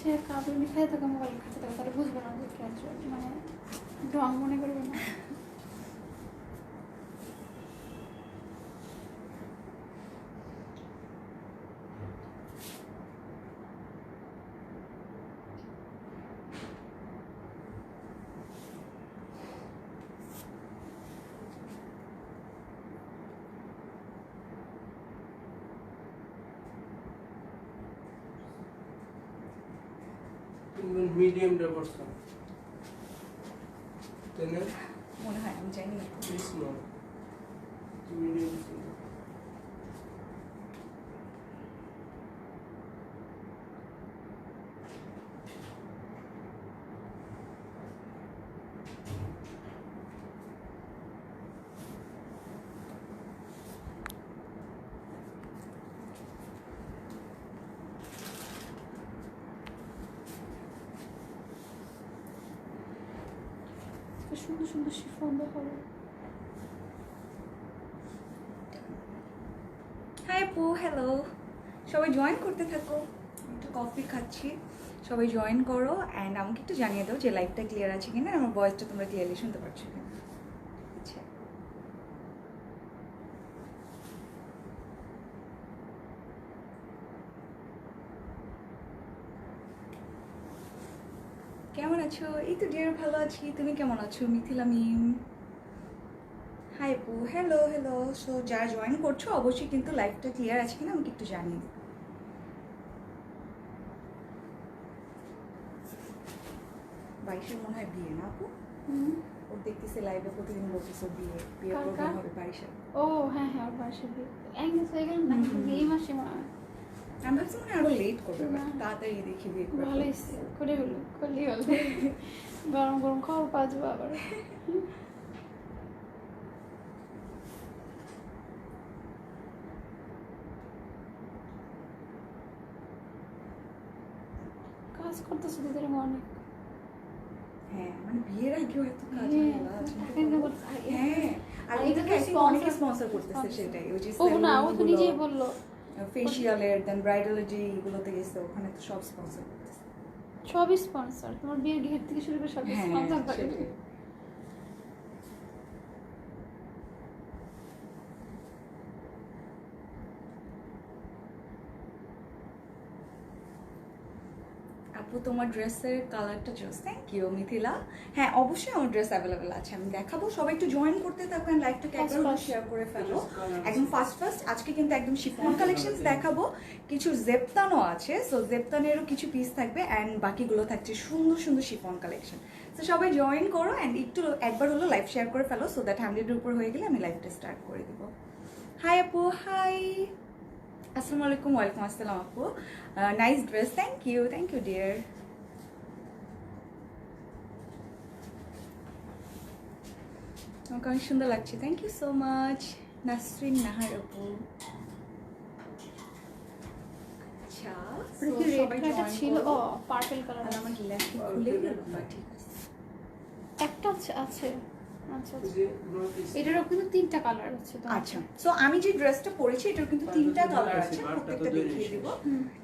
সে কাবুলি খাইতে থাকা মোবাইল খাইতে থাকা তাহলে বুঝবো না যে ক্যাজুয়াল মানে ঢং মনে করবে না। মিডিয়ামটা করছো তাই না? মনে হয়, আমি জানি না। স্মল মিডিয়াম সুন্দর সুন্দর শিফন দেখাবো। হাই আপু, হ্যালো, সবাই জয়েন করতে থাকো। একটু কফি খাচ্ছি, সবাই জয়েন করো অ্যান্ড আমাকে একটু জানিয়ে দাও যে লাইভটা ক্লিয়ার আছে কিনা, আমার ভয়েসটা তোমরা ক্লিয়ারলি শুনতে পারছো কিনা। আচ্ছা, কেমন আছো? এই তো ডিয়ার ভালো আছি, তুমি কেমন আছো? মিথিলা মিম, হাই আপু, হ্যালো হ্যালো। সো যারা জয়েন করছো অবশ্যই কিন্তু লাইভটা ক্লিয়ার আছে কিনা আমাকে একটু জানিয়ে দিও। বাইশের মনে হয় বিয়ে না আপু? ওর দেখতেছে লাইভে প্রতিদিন বলতেছে বিয়ে বিয়ে প্রোগ্রাম হবে বাইশের। ও হ্যাঁ হ্যাঁ, ওর বাসা বিয়ে এঙ্গেজ হয়ে গেল না এই মাসে মনে হয়। আমি ভাবছি মনে হয় আরো লেট করবে, তাড়াতাড়ি দেখি বিয়ে করবে। ভালোই করে হলো, করলেই হলো। গরম গরম খাওয়া পাঁচবো আবার। কাজ করতেছে তোদের অনেক। হ্যাঁ, মানে বিয়ের আগেও এত কাজ হ্যাঁ, হয় না, চিন্তা এখন করো। বলছে, হ্যাঁ, আর এটা এটাকে তো অনেকে sponsor- স্পন্সর করতেছে, সেটাই ওই যে ও না, ও তো নিজেই বললো ফেশিয়ালের দেন ব্রাইডালের যে এগুলোতে গেছে ওখানে তো সব স্পন্সর করতেছে। সবই স্পন্সর, তোমার বিয়ের ঘের থেকে শুরু করে সব হ্যাঁ স্পন্সর করে। সেটাই। আপু তোমার ড্রেসের কালারটা জোস, থ্যাংক ইউ মিথিলা। হ্যাঁ অবশ্যই আমার ড্রেস অ্যাভেলেবেল আছে, আমি দেখাবো। সবাই একটু জয়েন করতে থাকেন, লাইভটাকে একবার শেয়ার করে ফেলো একদম ফার্স্ট। আজকে কিন্তু একদম শিফন কালেকশনস দেখাবো, কিছু জেপতানও আছে, সো জেপতানেরও কিছু পিস থাকবে অ্যান্ড বাকিগুলো থাকছে সুন্দর সুন্দর শিফন কালেকশন। তো সবাই জয়েন করো অ্যান্ড একটু একবার হলো লাইভ শেয়ার করে ফেলো, সো দ্যাট 100-এর উপর হয়ে গেলে আমি লাইভটা স্টার্ট করে দিব। হাই আপু, হাই, আসসালামু আলাইকুম। ওয়ালাইকুম আসসালাম আপু, nice dress, thank you dear. আমাকে অনেক সুন্দর লাগছে, thank you so much Nasrin Nahar আপু। আচ্ছা, so সবাই রেড join ছিল, করো। ও পার্পল কালার। আর আমার লেফট খুলে গেল, ঠিক আছে। একটা আছে আছে আচ্ছা আচ্ছা। যে নোটিস এটারও কিন্তু তিনটা কালার আছে তো। আচ্ছা, সো আমি যে ড্রেসটা পরেছি এটার কিন্তু তিনটা কালার আছে, প্রত্যেকটা দেখিয়ে দিব।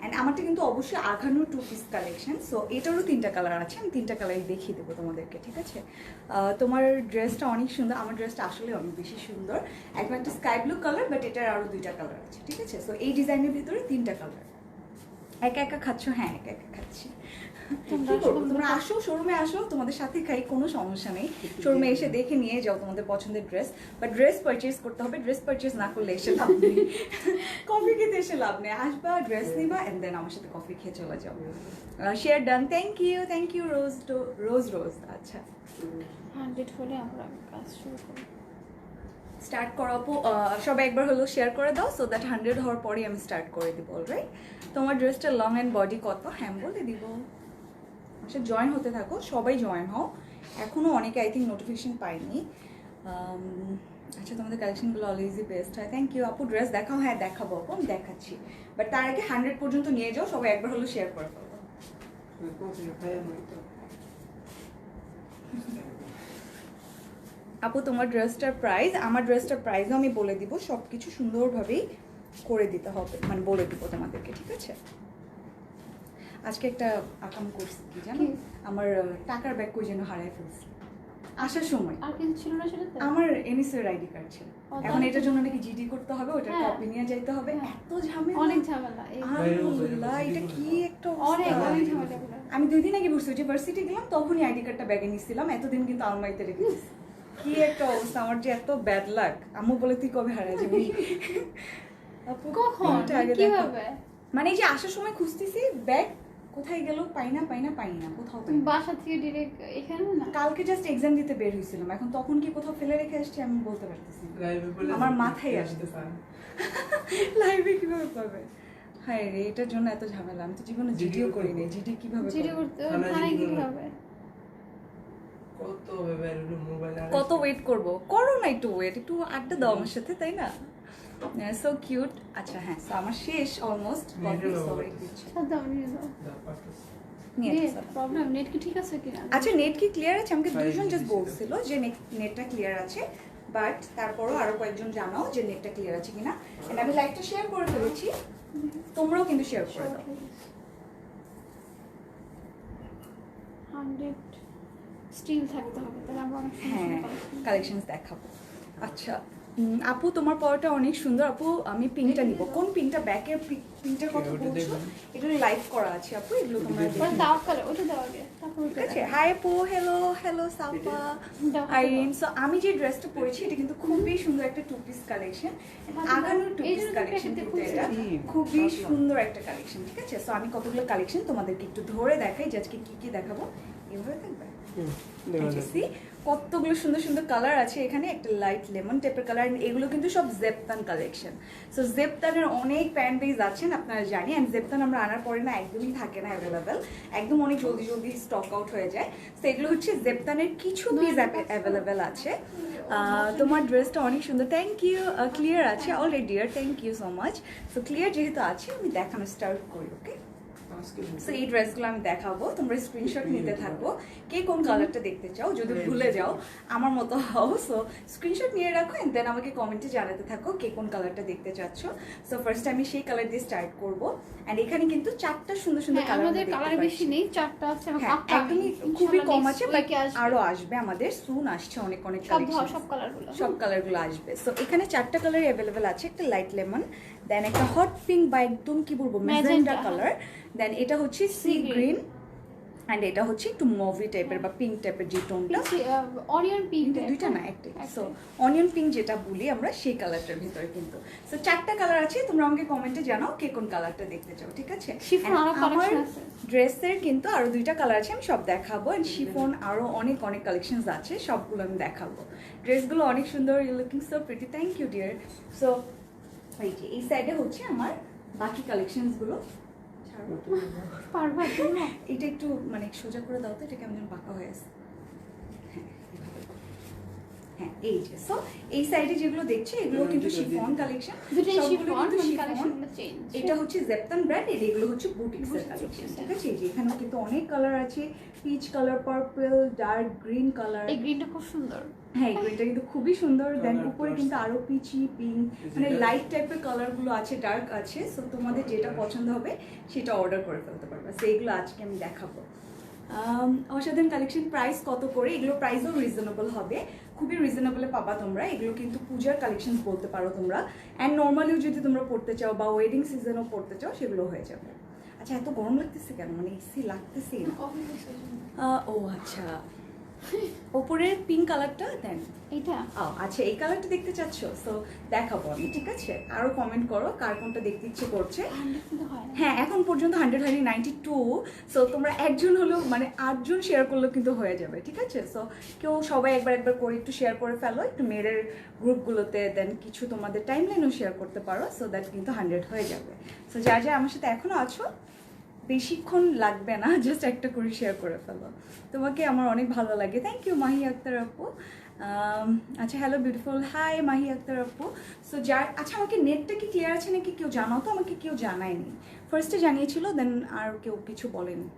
এন্ড আমারটা কিন্তু অবশ্যই আঘানো টু পিস কালেকশন, সো এটারও তিনটা কালার আছে, আমি তিনটা কালারই দেখিয়ে দেবো তোমাদেরকে, ঠিক আছে? তোমার ড্রেসটা অনেক সুন্দর, আমার ড্রেসটা আসলে অনেক বেশি সুন্দর। একদম একটা স্কাই ব্লু কালার, বাট এটার আরও দুইটা কালার আছে, ঠিক আছে? সো এই ডিজাইনের ভিতরে তিনটা কালার। একা একা খাচ্ছ? হ্যাঁ একা একা খাচ্ছি। কি করবো, তোমরা আসো, শোরুমে আসো, তোমাদের সাথে খাই, কোনো সমস্যা নেই। শোরুমে এসে দেখে নিয়ে যাও তোমাদের পছন্দের ড্রেস, বাট ড্রেস পারচেজ করতে হবে। ড্রেস পারচেজ না করলে এসে লাভ নেই, কফি খেতে এসে লাভ নেই। আসবা, ড্রেস নিবা এন্ড দেন আমার সাথে কফি খেয়ে চলে যাও। শেয়ার ডান, থ্যাংক ইউ রোজ। আচ্ছা 100 হলে আমরা কাজ শুরু করি। স্টার্ট করো আপু, সবাই একবার হলো শেয়ার করে দাও, সো দ্যাট 100 হওয়ার পরেই আমি স্টার্ট করে দিব। অলরাইট, তোমার ড্রেসটা লং অ্যান্ড বডি কত? হ্যাঁ বলে দিব। আচ্ছা জয়েন হতে থাকো, সবাই জয়েন হও। এখনও অনেকে আই থিঙ্ক নোটিফিকেশন পাইনি। আচ্ছা তোমাদের কালেকশনগুলো অলওয়েজই বেস্ট হয়, থ্যাংক ইউ আপু। ড্রেস দেখাও? হ্যাঁ দেখাবো আপু, আমি দেখাচ্ছি, বাট তার আগে 100 পর্যন্ত নিয়ে যাও, সবাই একবার হলো শেয়ার করে ফেলবো। আপু তোমার ড্রেসটার প্রাইস, আমার ড্রেসটার প্রাইসও আমি বলে দিব, সব কিছু সুন্দরভাবেই করে দিতে হবে, মানে বলে দিব তোমাদেরকে, ঠিক আছে? আজকে একটা আকাম করছি কি জানো, কি? আমার টাকার ব্যাগ কই যেন হারায় ফেলছি আসার সময়। আর কিছু ছিল না সেটাতে? আমার এনএসএর আইডি কার্ড ছিল। ও, এখন তাহলে এটার জন্য নাকি জিডি করতে হবে, ওটার হ্যাঁ। কপি নিয়ে যাইতে হবে, হ্যাঁ। এত ঝামেলা। অনেক ঝামেলা আল্লাহ, এটা কি একটা অনেক অবস্থা। অনেক ঝামেলা এগুলো। আমি 2 দিন আগে ইউনিভার্সিটি গেলাম, তখনই আইডি কার্ডটা ব্যাগে নিয়েছিলাম, এতদিন কিন্তু আলমারিতে রেখে দিয়েছি। কি একটা অবস্থা, আমার যে এত ব্যাড লাক। আম্মু বলে তুই কবে হারায় যাবি? আপু, কখন এটা আগে দেখো। কিভাবে? মানে এই যে আসার সময় খুঁজতেছি ব্যাগ কোথায় গেল, পাই না কোথাও পাই তুমি না। বাসা থেকে ডিরেক্ট এখানে না? কালকে জাস্ট এক্সাম দিতে বের হয়েছিলাম, এখন তখন কি কোথাও ফেলে রেখে আসছি আমি বলতে পারতেছি না। লাইভে বলে আমার মাথায় আসতেছে না। লাইভে কিভাবে পাবে? হ্যাঁ রে, এটার জন্য এত ঝামেলা। আমি তো জীবনে জিডিও করি নাই, জিডি কিভাবে জিডি করব? করতে থানায় থানায় জিডি কি করবে। হবে? কত ব্যাপার মোবাইল কত ওয়েট করব? করো না একটু ওয়েট, একটু আড্ডা দাও আমার সাথে, তাই না? So cute. আচ্ছা হ্যাঁ, so আমার শেষ অলমোস্ট। সাদা নিয়ে দাও। প্রবলেম নেট কি ঠিক আছে কিনা? আচ্ছা নেট কি ক্লিয়ার আছে? আমাকে 5G দুজন জাস্ট ছিল। বলছিল যে নেটটা ক্লিয়ার আছে, বাট তারপরও আরো কয়েকজন জানাও যে নেটটা ক্লিয়ার আছে কিনা। And আমি লাইভটা শেয়ার করে ফেলেছি, তোমরাও কিন্তু শেয়ার করে দাও। 100 স্টিল থাকতে হবে, তাহলে আমরা অনেক হ্যাঁ, সুন্দর কালেকশনস দেখাবো। আচ্ছা আপু, তোমার পরোটা অনেক সুন্দর। আপু আমি পিনটা নিব। কোন পিনটা? ব্যাকের পিনটার কথা ওটা বলছো? দেখবেন। এটা লাইভ করা আছে আপু, এগুলো তোমরা দেখবেন। দেখে দাও কালে ওটা দাও আগে, তারপর ঠিক আছে। হাই আপু, হ্যালো সাফা, দাও। আইরিন। সো আমি যে ড্রেসটা পরেছি এটা কিন্তু খুবই সুন্দর একটা টু পিস কালেকশন, আগানোর টু এই পিস জন্য কালেকশন তোকে কিন্তু খুঁজছি। এটা খুবই সুন্দর একটা কালেকশন, ঠিক আছে। সো আমি কতগুলো কালেকশন তোমাদেরকে একটু ধরে দেখাই যে আজকে কি কি দেখাবো। এভাবে থাকবে। See, কতগুলো সুন্দর সুন্দর কালার আছে এখানে। একটা লাইট লেমন টাইপের কালার, এগুলো কিন্তু সব জেপতান কালেকশন। সো জেপতানের অনেক ফ্যান বেজ আছেন আপনারা জানি, অ্যান্ড জেপতান আমরা আনার পরে না একদমই থাকে না অ্যাভেলেবেল, একদম অনেক জলদি স্টক আউট হয়ে যায়। তো এগুলো হচ্ছে জেপতানের কিছু পিস অ্যাভেলেবেল আছে। তোমার ড্রেসটা অনেক সুন্দর, থ্যাংক ইউ। ক্লিয়ার আছে already, thank you so much. So clear যেহেতু আছে আমি দেখানো স্টার্ট করি, ওকে। সো এই ড্রেসগুলো আমি দেখাবো, তোমরা স্ক্রিনশট নিতে থাকো। কে কোন কালারটা দেখতে চাও, যদি ভুলে যাও আমার মতো হও, সো স্ক্রিনশট নিয়ে রাখো, এন্ড দেন আমাকে কমেন্টে জানাতে থাকো কে কোন কালারটা দেখতে চাচ্ছ। সো ফার্স্ট আমি সেই কালার দিয়ে স্টার্ট করবো, এন্ড এখানে কিন্তু 4টা সুন্দর সুন্দর কালার আমাদের কালার বেশি নেই, 4টা আছে। হ্যাঁ, একদমই খুবই কম আছে, বাট আরো আসবে, আমাদের সুন আসছে অনেক কালেকশন, সব কালারগুলো সব কালারগুলো আসবে। সো এখানে 4টা কালার অ্যাভেলেবেল আছে। একটা লাইট লেমন, দেন একটা হট পিঙ্ক বা একদম কি বলবো ম্যাজেন্টা কালার, দেন এটা হচ্ছে সি গ্রিন, অ্যান্ড এটা হচ্ছে একটু মুভি টাইপের বা পিঙ্ক টাইপের যে টোনটা, অনিয়ন পিঙ্ক। দুইটা না একটাই। সো অনিয়ন পিঙ্ক যেটা বলি আমরা সেই কালারটার ভিতরে কিন্তু। সো 4টা কালার আছে, তোমরা আমাকে কমেন্টে জানাও কে কোন কালারটা দেখতে চাও, ঠিক আছে। শিফন আরো কালেকশন আছে, ড্রেসের কিন্তু আরো 2টা কালার আছে, আমি সব দেখাবো। এন্ড শিফন আরো অনেক কালেকশনস আছে, সবগুলো আমি দেখাবো। ড্রেসগুলো অনেক সুন্দর, you looking so pretty, thank you dear. So এই সাইডে হচ্ছে আমার বাকি কালেকশনসগুলো। পারবা তুমি? এটা একটু মানে সোজা করে দাও তো, এটা কেমন যেন বাঁকা হয়ে আছে। হ্যাঁ এই যে, সো এই সাইডে যেগুলো দেখছি এগুলো কিন্তু শিফন কালেকশন, দুটোই সবগুলো শিফন, কিন্তু মানে শিফন। কালেকশনগুলো চেঞ্জ। এটা হচ্ছে জেপতান ব্র্যান্ড, এগুলো হচ্ছে বুটিক্সের কালেকশন, ঠিক আছে। এই যে এখানে কিন্তু অনেক কালার আছে, peach colour, purple, dark green colour. এই গ্রিনটা খুব সুন্দর। হ্যাঁ এই গ্রিনটা কিন্তু খুবই সুন্দর। দেন Colour উপরে তো কিন্তু আছে। আরো পিচি পিঙ্ক, মানে লাইট টাইপের কালারগুলো আছে, ডার্ক আছে। সো তোমাদের যেটা পছন্দ হবে সেটা অর্ডার করে ফেলতে পারবে। সো এগুলো আজকে আমি দেখাবো। অসাধারণ কালেকশন। প্রাইস কত করে? এগুলো প্রাইসও রিজনেবল হবে, খুবই রিজনেবলে পাবা তোমরা। এগুলো কিন্তু পূজার কালেকশন বলতে পারো তোমরা, অ্যান্ড নর্মালিও যদি তোমরা পড়তে চাও বা ওয়েডিং সিজনও পড়তে চাও সেগুলো হয়ে যাবে। আচ্ছা এত গরম লাগতেছে কেন? মানে এসি লাগতেছে না? ও আচ্ছা, ওপরের পিঙ্ক কালারটা দেন এইটা আচ্ছা এই কালারটা দেখতে চাচ্ছ? সো দেখাবো আমি, ঠিক আছে। আরো কমেন্ট করো কার কোনটা দেখতে ইচ্ছে করছে। 100 কিন্তু হয় না। হ্যাঁ এখন পর্যন্ত 100 হয়নি, 92। সো তোমরা একজন হলেও মানে 8 জন শেয়ার করলেও কিন্তু হয়ে যাবে, ঠিক আছে। সো কেউ সবাই একবার করে একটু শেয়ার করে ফেলো একটু মেয়েদের গ্রুপগুলোতে, দেন কিছু তোমাদের টাইম লাইনও শেয়ার করতে পারো, সো দ্যাট কিন্তু 100 হয়ে যাবে। সো যা আমার সাথে এখনো আছো বেশিক্ষণ লাগবে না, জাস্ট একটা করে শেয়ার করে ফেলো, তোমাকে আমার অনেক ভালো লাগে। থ্যাংক ইউ মাহি আক্তার আপু। আচ্ছা hello beautiful, hi Mahi Akter আপু। সো আচ্ছা আমাকে নেটটা কি ক্লিয়ার আছে নাকি কেউ জানাও তো, আমাকে কেউ জানায়নি। ফার্স্টে জানিয়েছিল, দেন আর কেউ কিছু বলেনি।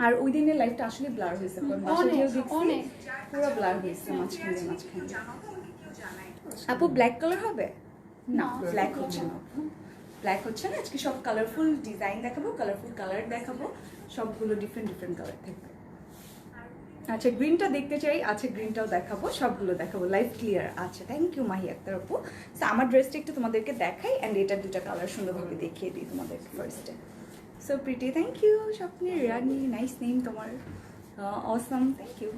আর ওই দিনের লাইফটা আসলে ব্লার হয়েছে, পুরো ব্লার হয়েছে মাঝখানে। আপু ব্ল্যাক কালার হবে? না ব্ল্যাক হচ্ছে না, ব্ল্যাক হচ্ছে না, আজকে সব কালারফুল ডিজাইন দেখাবো, কালারফুল কালার দেখাবো, সবগুলো ডিফারেন্ট ডিফারেন্ট কালার থাকবে। আচ্ছা গ্রিনটা দেখতে চাই, আচ্ছা গ্রিনটাও দেখাবো, সবগুলো দেখাবো, লাইভ ক্লিয়ার। আচ্ছা থ্যাংক ইউ মাহি আক্তার আপু। সো আমার ড্রেসটা একটু তোমাদেরকে দেখাই অ্যান্ড এটার দুটো কালার সুন্দরভাবে দেখিয়ে দিই তোমাদেরকে ফার্স্টে। So pretty, thank you. স্বপ্নের রানী, নাইস নেম তোমার, অসম, থ্যাংক ইউ।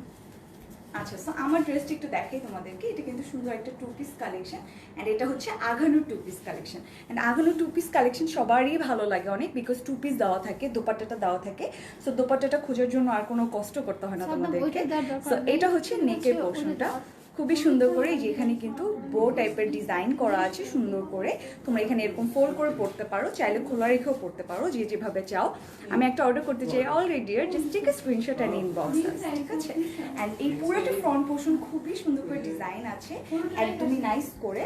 আচ্ছা সো আমার ড্রেসটা একটু দেখাই তোমাদেরকে, এটা কিন্তু সুন্দর একটা টু পিস কালেকশন অ্যান্ড এটা হচ্ছে Aghanoor two piece collection. And Aghanoor two piece collection সবারই ভালো লাগে অনেক, বিকজ টু পিস দেওয়া থাকে, দোপাট্টাটা দেওয়া থাকে, সো দোপাট্টাটা খোঁজার জন্য আর কোনো কষ্ট করতে হয় না তোমাদেরকে। সো এটা হচ্ছে নেকের পোর্শনটা, খুবই সুন্দর করে এই যে এখানে কিন্তু বো টাইপের ডিজাইন করা আছে সুন্দর করে, তোমরা এখানে এরকম ফোল্ড করে পড়তে পারো, চাইলে খোলা রেখেও পড়তে পারো, যে যেভাবে চাও। আমি একটা অর্ডার করতে চাই already, just take a screenshot and inbox, ঠিক আছে। অ্যান্ড এই পুরোটা ফ্রন্ট পোর্শন খুবই সুন্দর করে ডিজাইন আছে, একদমই নাইস করে।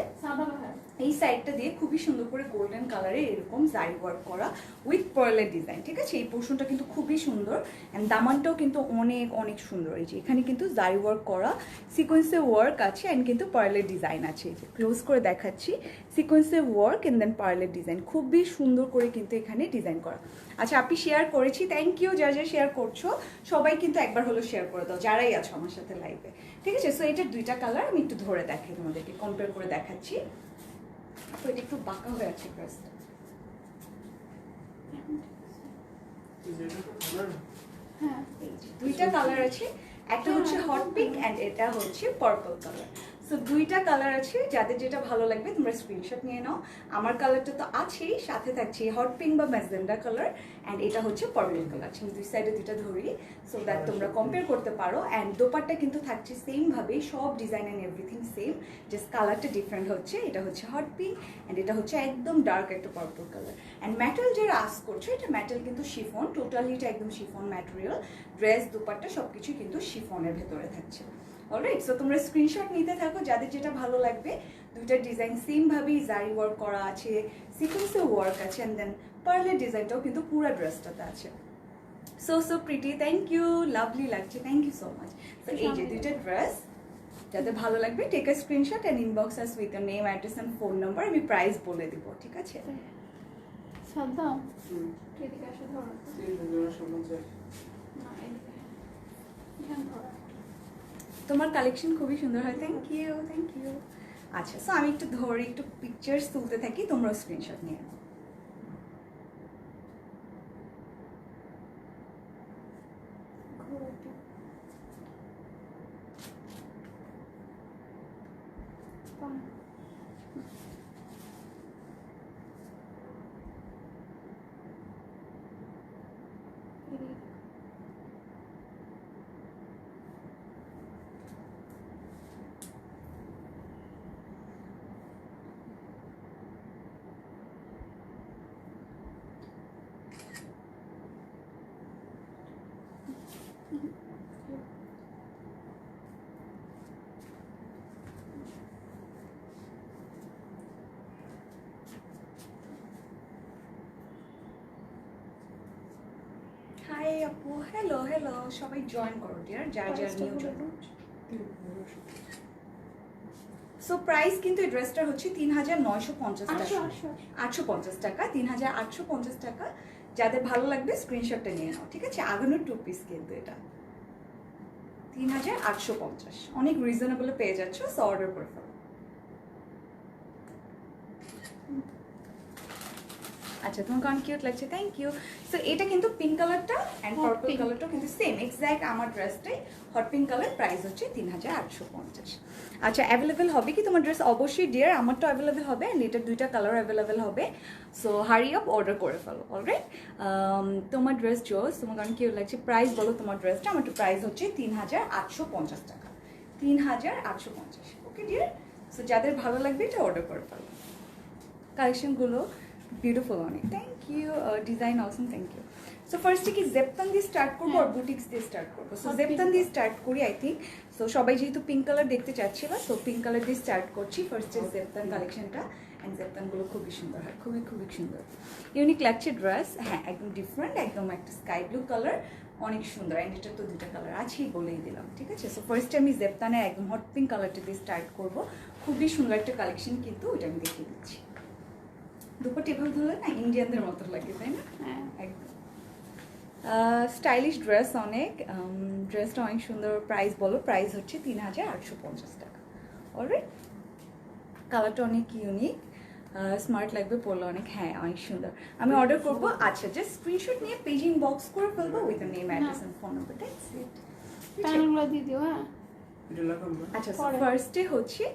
এই সাইডটা দিয়ে খুবই সুন্দর করে গোল্ডেন কালারের এরকম জারি ওয়ার্ক করা উইথ পার্লের ডিজাইন, ঠিক আছে। এই পোর্শনটা কিন্তু খুবই সুন্দর অ্যান্ড দামানটাও কিন্তু অনেক অনেক সুন্দর। এই যে এখানে কিন্তু জারি ওয়ার্ক করা, সিকোয়েন্সে ওয়ার্ক আছে অ্যান্ড কিন্তু পার্লের ডিজাইন আছে। এই যে ক্লোজ করে দেখাচ্ছি, সিকোয়েন্সে ওয়ার্ক অ্যান্ড দেন পার্লের ডিজাইন, খুবই সুন্দর করে কিন্তু এখানে ডিজাইন করা। আচ্ছা আপনি শেয়ার করেছি, থ্যাংক ইউ যারা যারা শেয়ার করছো, সবাই কিন্তু একবার হলো শেয়ার করে দাও যারাই আছো আমার সাথে লাইভে, ঠিক আছে। সো এটার দুইটা কালার আমি একটু ধরে দেখাই তোমাদেরকে, কম্পেয়ার করে দেখাচ্ছি। তো এটা একটু বাঁকা হয়ে আছে ড্রেসটা, হ্যাঁ দুইটা কালার আছে, একটা হচ্ছে হট পিঙ্ক অ্যান্ড এটা হচ্ছে পার্পল কালার। সো দুইটা কালার আছে, যাদের যেটা ভালো লাগবে তোমরা স্ক্রিনশট নিয়ে নাও। আমার কালারটা তো আছেই, সাথে থাকছে হট পিঙ্ক বা ম্যাজেন্ডা কালার অ্যান্ড এটা হচ্ছে পার্পল কালার। দুই সাইডে দুইটা ধরি সো দ্যাট তোমরা কম্পেয়ার করতে পারো। অ্যান্ড দোপাট্টা কিন্তু থাকছে সেমভাবেই, সব design and everything same, just কালারটা ডিফারেন্ট হচ্ছে। এটা হচ্ছে হট পিঙ্ক অ্যান্ড এটা হচ্ছে একদম ডার্ক একটা পার্পল কালার। অ্যান্ড ম্যাটেরিয়াল যারা আস করছো, এটা ম্যাটেরিয়াল কিন্তু শিফন, টোটালি এটা একদম শিফন ম্যাটেরিয়াল, ড্রেস দোপাট্টা সব কিছুই কিন্তু শিফনের ভেতরে থাকছে। অলরাইট, সো তোমরা স্ক্রিনশট নিতে থাকো, যাদের যেটা ভালো লাগবে। দুইটা ডিজাইন সেমভাবেই জারি ওয়ার্ক করা আছে, সিকোয়েন্সে ওয়ার্ক আছে অ্যান্ড দেন পার্লের ডিজাইনটাও কিন্তু পুরো ড্রেসটাতে আছে। So so pretty, thank you, lovely লাগছে, থ্যাংক ইউ সো মাচ। তো এই যে দুইটা ড্রেস, যাদের ভালো লাগবে take a screenshot and inbox us with your name, address and phone number, আমি প্রাইস বলে দিব, ঠিক আছে। সাদ্দাম এদিকে আসো, ধরো না এদিকে, এখানে ধরো। তোমার কালেকশন খুবই সুন্দর হয়, থ্যাংক ইউ থ্যাংক ইউ। আচ্ছা সো আমি একটু ধরে একটু পিকচার্স তুলতে থাকি, তোমরা স্ক্রিনশট নিয়ে নাও। হাই আপু, হ্যালো হ্যালো, সবাই জয়েন করো ডিয়ার, যার যার নিউ জয়েন। সো প্রাইস কিন্তু এই ড্রেসটার হচ্ছে ৩,৯৫০ টাকা, ৮৫০ টাকা, ৩,৮৫০ টাকা। যাদের ভালো লাগবে স্ক্রিনশটটা নিয়ে নাও, ঠিক আছে। আগানোর টু পিস কিন্তু এটা ৩,৮৫০, অনেক রিজনেবলে পেয়ে যাচ্ছ, সো অর্ডার করে ফেলো। আচ্ছা তোমার কারণ কিউট লাগছে, থ্যাংক ইউ। সো এটা কিন্তু পিঙ্ক কালারটা অ্যান্ড পার্পল কালারটাও কিন্তু সেম এক্স্যাক্ট আমার ড্রেসটাই, হট পিঙ্ক কালার, প্রাইস হচ্ছে ৩,৮৫০। আচ্ছা অ্যাভেলেবেল হবে কি তোমার ড্রেস? অবশ্যই ডিয়ার, আমার তো অ্যাভেলেবেল হবে অ্যান্ড এটার দুইটা কালার অ্যাভেলেবেল হবে। সো হারি আপ, অর্ডার করে ফেলো। অলরাইট, তোমার ড্রেস জোস, তোমার কারণ কিউট লাগছে। প্রাইস বলো তোমার ড্রেসটা। আমার তো প্রাইস হচ্ছে ৩,৮৫০ টাকা, ৩,৮৫০। ওকে ডিয়ার, সো যাদের ভালো লাগবে এটা অর্ডার করে ফেলো। কালেকশনগুলো বিউটিফুল অনেক, thank you. Design awesome, thank you. So ফার্স্টে কি জেপতান দিয়ে স্টার্ট করবো আর বুটিক্স দিয়ে স্টার্ট করবো? সো জেপতান দিয়ে স্টার্ট করি আই থিঙ্ক। সো সবাই যেহেতু পিঙ্ক কালার দেখতে চাচ্ছিল, সো পিঙ্ক কালার দিয়ে স্টার্ট করছি ফার্স্টে জেপতান কালেকশনটা। অ্যান্ড জেপতানগুলো খুবই সুন্দর হয়, খুবই খুবই সুন্দর, ইউনিক লাগছে ড্রেস। হ্যাঁ একদম ডিফারেন্ট, একদম একটা স্কাই ব্লু কালার, অনেক সুন্দর। অ্যান্ড এটা তো দুটো কালার আছেই, বলেই দিলাম, ঠিক আছে। সো ফার্স্টে আমি জেপতানে একদম হট পিঙ্ক কালারটা দিয়ে স্টার্ট করবো, খুবই সুন্দর একটা কালেকশন কিন্তু ওইটা আমি দেখিয়ে দিচ্ছি। দুপাট্টা এভাবে ধরলে না ইন্ডিয়ানদের মতো লাগে, তাই না? হ্যাঁ একদম স্টাইলিশ ড্রেস অনেক, ড্রেসটা অনেক সুন্দর। প্রাইস বলো? প্রাইস হচ্ছে 3850 টাকা। অলরাইট, কালারটা অনেক ইউনিক, স্মার্ট লাগবে পরলে অনেক। হ্যাঁ অনেক সুন্দর। আমি অর্ডার করবো। আচ্ছা, জাস্ট স্ক্রিনশট নিয়ে পেজিং বক্স করে ফেলবো with name, address and phone number. That's it. প্যানেলগুলো দিয়ে দিও। হ্যাঁ এটা লাগাম না। আচ্ছা, পরে। ফার্স্টে হচ্ছে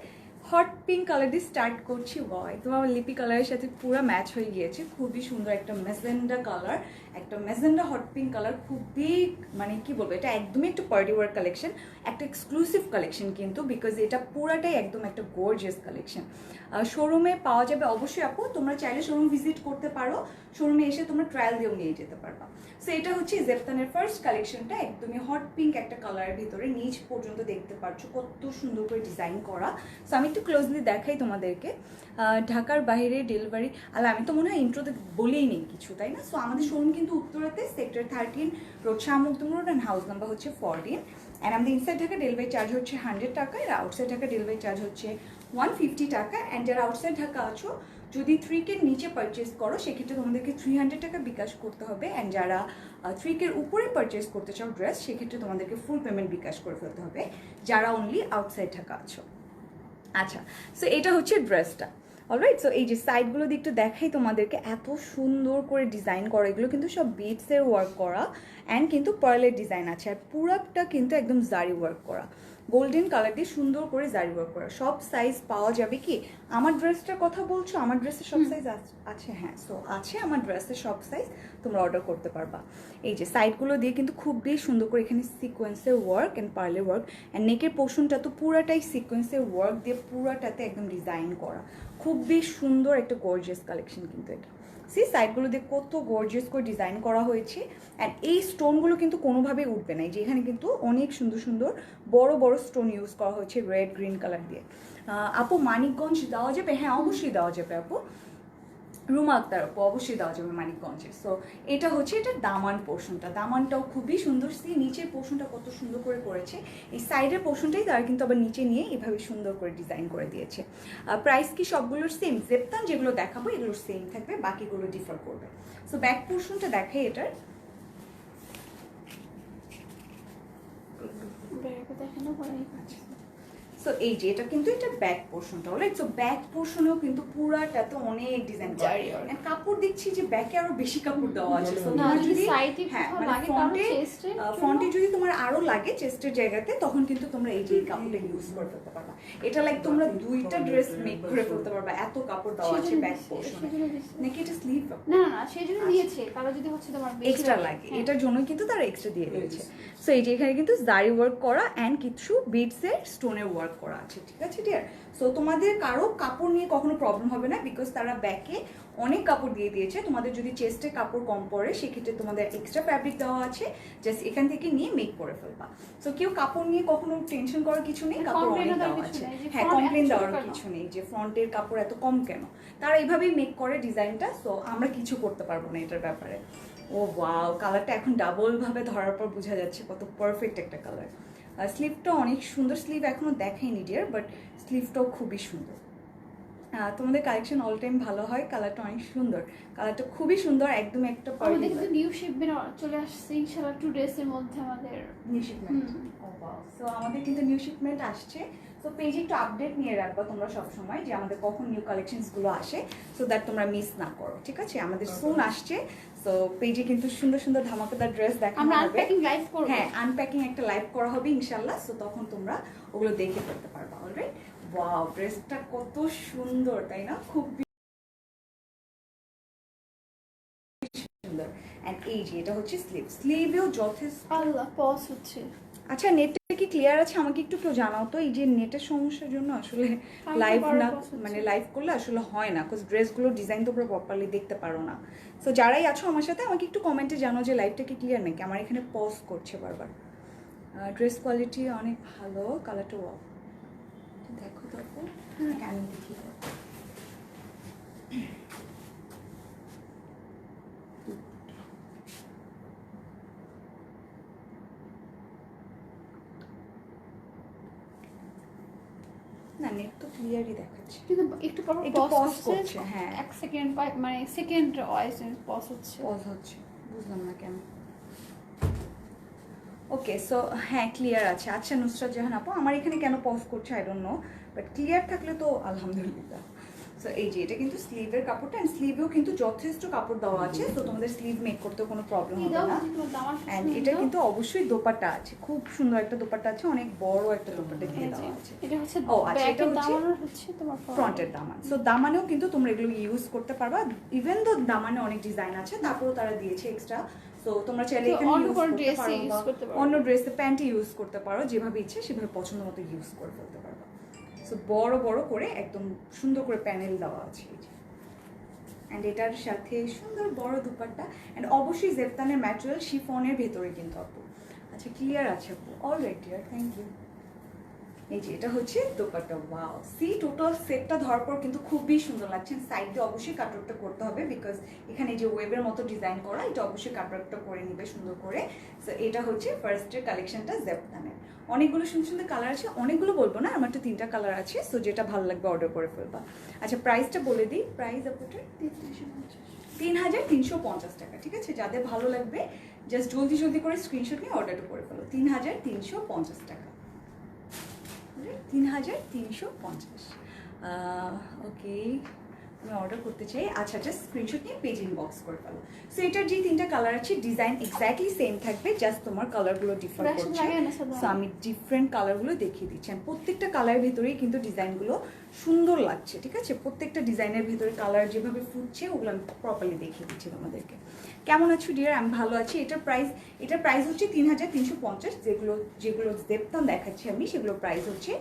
হট পিঙ্ক কালার দিয়ে স্টার্ট করছি। ওয়াও, একদম আমার লিপি কালারের সাথে পুরো ম্যাচ হয়ে গিয়েছে। খুবই সুন্দর একটা মেজেন্ডা কালার, একটা মেজেন্ডা হট পিঙ্ক কালার। খুবই মানে কি বলবো, এটা একদমই একটা পার্টি ওয়ার কালেকশন, একটা এক্সক্লুসিভ কালেকশন কিন্তু, বিকজ এটা পুরাটাই একদম একটা গর্জিয়াস কালেকশন। শোরুমে পাওয়া যাবে অবশ্যই আপু, তোমরা চাইলে শোরুম ভিজিট করতে পারো, শোরুমে এসে তোমরা ট্রায়াল দিয়েও নিয়ে যেতে পারবা। সো এটা হচ্ছে জেপতানের ফার্স্ট কালেকশনটা, একদমই হট পিঙ্ক একটা কালারের ভিতরে, নিচ পর্যন্ত দেখতে পাচ্ছ কত সুন্দর করে ডিজাইন করা। সো আমি একটু ক্লোজলি দেখাই তোমাদেরকে। ঢাকার বাইরে ডেলিভারি, আর আমি তো মনে হয় ইন্ট্রোতে বলেই নেই কিছু, তাই না? সো আমাদের শোরুম কিন্তু উত্তরাতে, sector 13, road Shah Makhdum road, and house number হচ্ছে 14। অ্যান্ড আমাদের ইনসাইড ঢাকা ডেলিভারি চার্জ হচ্ছে 100 টাকা, আর আউটসাইড ঢাকা ডেলিভারি চার্জ হচ্ছে 150 টাকা। অ্যান্ড যারা আউটসাইড ঢাকা আছো, যদি 3K নিচে পারচেস করো সেক্ষেত্রে তোমাদেরকে 300 টাকা বিকাশ করতে হবে। অ্যান্ড যারা 3K উপরে পারচেস করতে চাও ড্রেস, সেক্ষেত্রে তোমাদেরকে ফুল পেমেন্ট বিকাশ করে ফেলতে হবে, যারা অনলি আউটসাইড ঢাকা আছো। আচ্ছা, সো এটা হচ্ছে ড্রেসটা। অলরাইট, সো এই যে সাইডগুলো দিয়ে একটু দেখাই তোমাদেরকে, এত সুন্দর করে ডিজাইন করা। এগুলো কিন্তু সব বিটসের ওয়ার্ক করা, অ্যান্ড কিন্তু পার্লের ডিজাইন আছে, আর পুরাটা কিন্তু একদম জারি ওয়ার্ক করা, গোল্ডেন কালার দিয়ে সুন্দর করে জারি ওয়ার্ক করা। সব সাইজ পাওয়া যাবে কি? আমার ড্রেসটার কথা বলছো? আমার ড্রেসের সব সাইজ আছে। হ্যাঁ, সো আছে আমার ড্রেসের সব সাইজ, তোমরা অর্ডার করতে পারবা। এই যে সাইডগুলো দিয়ে কিন্তু খুবই সুন্দর করে এখানে সিকোয়েন্সের ওয়ার্ক অ্যান্ড পার্লের ওয়ার্ক, অ্যান্ড নেকের পোর্শনটা তো পুরাটাই সিকোয়েন্সের ওয়ার্ক দিয়ে পুরাটাতে একদম ডিজাইন করা। খুবই সুন্দর একটা গর্জিয়াস কালেকশন কিন্তু এটা। সি সাইডগুলো দিয়ে কত গর্জিয়াস করে ডিজাইন করা হয়েছে, অ্যান্ড এই স্টোনগুলো কিন্তু কোনোভাবেই উঠবে না। এই যে এখানে কিন্তু অনেক সুন্দর সুন্দর বড় বড় স্টোন ইউজ করা হয়েছে রেড গ্রিন কালার দিয়ে। আপু মানিকগঞ্জ দেওয়া যাবে? হ্যাঁ অবশ্যই দেওয়া যাবে আপু। রুমা আক্তার আপু, অবশ্যই দেওয়া যাবে মানিকগঞ্জের। সো এটা হচ্ছে এটার দামান পোর্শনটা, দামানটাও খুবই সুন্দর। সি নিচের পোর্শনটা কত সুন্দর করে করেছে, এই সাইডের পোর্শনটাই তারা কিন্তু আবার নিচে নিয়ে এভাবে সুন্দর করে ডিজাইন করে দিয়েছে। প্রাইস কি সবগুলোর সেম? জেপতান যেগুলো দেখাবো এগুলোর সেম থাকবে, বাকিগুলো ডিফার করবে। সো ব্যাক পোর্শনটা দেখাই এটার। দেখানো পরে। আচ্ছা, সো এই যে এটা কিন্তু এটা ব্যাক পোর্শনটা। অলরাইট, সো ব্যাক পোর্শনেও কিন্তু পুরাটাতে অনেক ডিজাইন করা, এন্ড কাপড় দেখছি যে ব্যাকে আরো বেশি কাপড় দেওয়া আছে। সো না তোমার যদি যদি সাইডে হ্যাঁ মানে লাগে কারণ চেস্টে ফন্টে যদি তোমার আরো লাগে চেস্টের জায়গাতে, তখন কিন্তু তোমরা এই যে এই কাপড়টা ইউজ করে ফেলতে পারবা। এটা লাইক তোমরা দুইটা ড্রেস মেক করে ফেলতে পারবা, এত কাপড় দেওয়া আছে ব্যাক পোর্শনে। নাকি এটা স্লিভ? না না সেই জন্য দিয়েছে, কারণ যদি হচ্ছে তোমার এক্সট্রা লাগে, এটার জন্য কিন্তু তারা এক্সট্রা দিয়ে দিয়েছে। সো এই যে এখানে কিন্তু জারি ওয়ার্ক করা অ্যান্ড কিছু বিটসের স্টোনের ওয়ার্ক করা আছে, ঠিক আছে ডিয়ার? সো তোমাদের কারো কাপড় নিয়ে কখনো প্রবলেম হবে না, বিকজ তারা ব্যাকে অনেক কাপড় দিয়ে দিয়েছে। তোমাদের যদি চেস্টে কাপড় কম পড়ে সেক্ষেত্রে তোমাদের এক্সট্রা ফ্যাব্রিক দেওয়া আছে, জাস্ট এখান থেকে নিয়ে মেক করে ফেলবা। সো কেউ কাপড় নিয়ে কখনো টেনশন করার কিছু নেই, কাপড় অনেক দেওয়া আছে। হ্যাঁ, কমপ্লেন দেওয়ার কিছু নেই যে ফ্রন্টের কাপড় এত কম কেন, তারা এইভাবেই মেক করে ডিজাইনটা। সো আমরা কিছু করতে পারবো না এটার ব্যাপারে। ও ওয়াও, কালারটা এখন ডাবল ভাবে ধরার পর বোঝা যাচ্ছে কত পারফেক্ট একটা কালার। স্লিভটা অনেক সুন্দর, স্লিভ এখনো দেখাইনি ডিয়ার, বাট স্লিভটাও খুবই সুন্দর। তোমাদের কালেকশন অল টাইম ভালো হয়, কালারটা অনেক সুন্দর, কালারটা খুবই সুন্দর, একদম একটা আমাদের কিন্তু নিউ শিপমেন্ট চলে আসছে ইনশাআল্লাহ 2 ডেজের মধ্যে আমাদের নিউ শিপমেন্ট। সো আমাদের কিন্তু নিউ শিপমেন্ট আসছে। সো পেজে একটু আপডেট নিয়ে রাখবা তোমরা সবসময় যে আমাদের কখন নিউ কালেকশনসগুলো আসে, সো দ্যাট তোমরা মিস না করো, ঠিক আছে? আমাদের সুন আসছে। সো পেজে কিন্তু সুন্দর সুন্দর ধামাকাদার ড্রেস দেখানো আমরা হবে। আনপ্যাকিং লাইভ করব। হ্যাঁ, আনপ্যাকিং একটা লাইভ করা হবে ইনশাআল্লাহ। সো তখন তোমরা ওগুলো দেখে ফেলতে পারবা। অলরাইট, ওয়াও ড্রেসটা কত সুন্দর, তাই না? খুব সুন্দর। এন্ড এই যে এটা হচ্ছে স্লিভ, স্লিভেও যথেষ্ট। আল্লাহ পজ হচ্ছে। আচ্ছা, নেটটা কি ক্লিয়ার আছে? আমাকে একটু কেউ জানাও তো। এই যে নেটের সমস্যার জন্য আসলে লাইভ না মানে লাইভ করলে আসলে হয় না, বিকজ ড্রেসগুলো ডিজাইন তো পুরো প্রপারলি দেখতে পারো না। সো যারাই আছো আমার সাথে আমাকে একটু কমেন্টে জানাও যে লাইভটা কি ক্লিয়ার নাকি, আমার এখানে পজ করছে বারবার। ড্রেস কোয়ালিটি অনেক ভালো, কালারটা ওয়াও, দেখো দেখো। হ্যাঁ আমি দেখি। না নেট তো ক্লিয়ারই দেখাচ্ছে, কিন্তু একটু পর একটু পজ pause করছে, করছে, হ্যাঁ। 1 সেকেন্ড মানে সেকেন্ড ওয়াইজ পজ হচ্ছে। পজ হচ্ছে, বুঝলাম না কেন। ওকে সো হ্যাঁ ক্লিয়ার আছে। আচ্ছা নুসরাত জাহান আপু, আমার এখানে কেন পজ করছে I don't know, but clear থাকলে তো আলহামদুলিল্লাহ। সো এই যে এটা কিন্তু স্লিভের কাপড়টা, অ্যান্ড স্লিভেও কিন্তু যথেষ্ট কাপড় দেওয়া আছে, তো তোমাদের স্লিভ মেক করতে কোনো প্রবলেম হবে না। অ্যান্ড এটা কিন্তু অবশ্যই দোপাট্টা আছে, খুব সুন্দর একটা দোপাট্টা আছে, অনেক বড় একটা দোপাট্টা দিয়ে দেওয়া আছে। এটা হচ্ছে ও আচ্ছা, এটা ব্যাকের হচ্ছে দামানো হচ্ছে তোমার ফ্রন্টের দামান। সো দামানেও কিন্তু তোমরা এগুলো ইউজ করতে পারবা, ইভেন দো দামানে অনেক ডিজাইন আছে, তারপরেও তারা দিয়েছে এক্সট্রা। সো তোমরা চাইলে এখানে অন্য ইউজ কোনো করতে ড্রেসে পারো, ইউজ করতে পারো, অন্য ড্রেসে প্যান্টে ইউজ করতে পারো, যেভাবে ইচ্ছে সেভাবে পছন্দ মতো ইউজ করে ফেলতে পারবা। সো বড় বড় করে একদম সুন্দর করে প্যানেল দেওয়া আছে এই যে, অ্যান্ড এটার সাথে সুন্দর বড় দুপাট্টা, অ্যান্ড অবশ্যই জেফতানের ম্যাটেরিয়াল শিফনের ভেতরে কিন্তু আপু। আচ্ছা ক্লিয়ার আছে আপু, অলরাইট ডিয়ার, থ্যাংক ইউ। এই যে এটা হচ্ছে দোপাট্টা, ওয়াও সি টোটাল সেটটা ধরার পর কিন্তু খুবই সুন্দর লাগছে। সাইড দিয়ে অবশ্যই কাটওয়ার্কটা করতে হবে, বিকজ এখানে যে ওয়েবের মতো ডিজাইন করা, এটা অবশ্যই কাটওয়ার্কটা করে নিবে সুন্দর করে। সো এটা হচ্ছে ফার্স্টের কালেকশনটা জেফতানের। অনেকগুলো সুন্দর সুন্দর কালার আছে, অনেকগুলো বলবো না, আমার তো 3টা কালার আছে, সো যেটা ভালো লাগবে অর্ডার করে ফেলবা। আচ্ছা প্রাইসটা বলে দিই, প্রাইস আপনার 3350 টাকা, ঠিক আছে? যাদের ভালো লাগবে জাস্ট জলদি জলদি করে স্ক্রিনশট নিয়ে অর্ডারটা করে ফেলো। 3350 টাকা, 3350। ওকে আমি অর্ডার করতে চাই। আচ্ছা জাস্ট স্ক্রিনশট নিয়ে পেজ ইনবক্স করে ফেলো। সো এটার যে 3টা কালার আছে ডিজাইন এক্স্যাক্টলি সেম থাকবে, জাস্ট তোমার কালারগুলো ডিফার করছে। সো আমি ডিফারেন্ট কালারগুলো দেখিয়ে দিচ্ছি, আর প্রত্যেকটা কালারের ভেতরেই কিন্তু ডিজাইনগুলো সুন্দর লাগছে, ঠিক আছে? প্রত্যেকটা ডিজাইনের ভেতরে কালার যেভাবে ফুটছে ওগুলো আমি প্রপারলি দেখিয়ে দিচ্ছি তোমাদেরকে। কেমন আছো ডিয়ার? আমি ভালো আছি। এটার প্রাইস হচ্ছে 3350। যেগুলো জেপতাম দেখাচ্ছি আমি, সেগুলোর প্রাইস হচ্ছে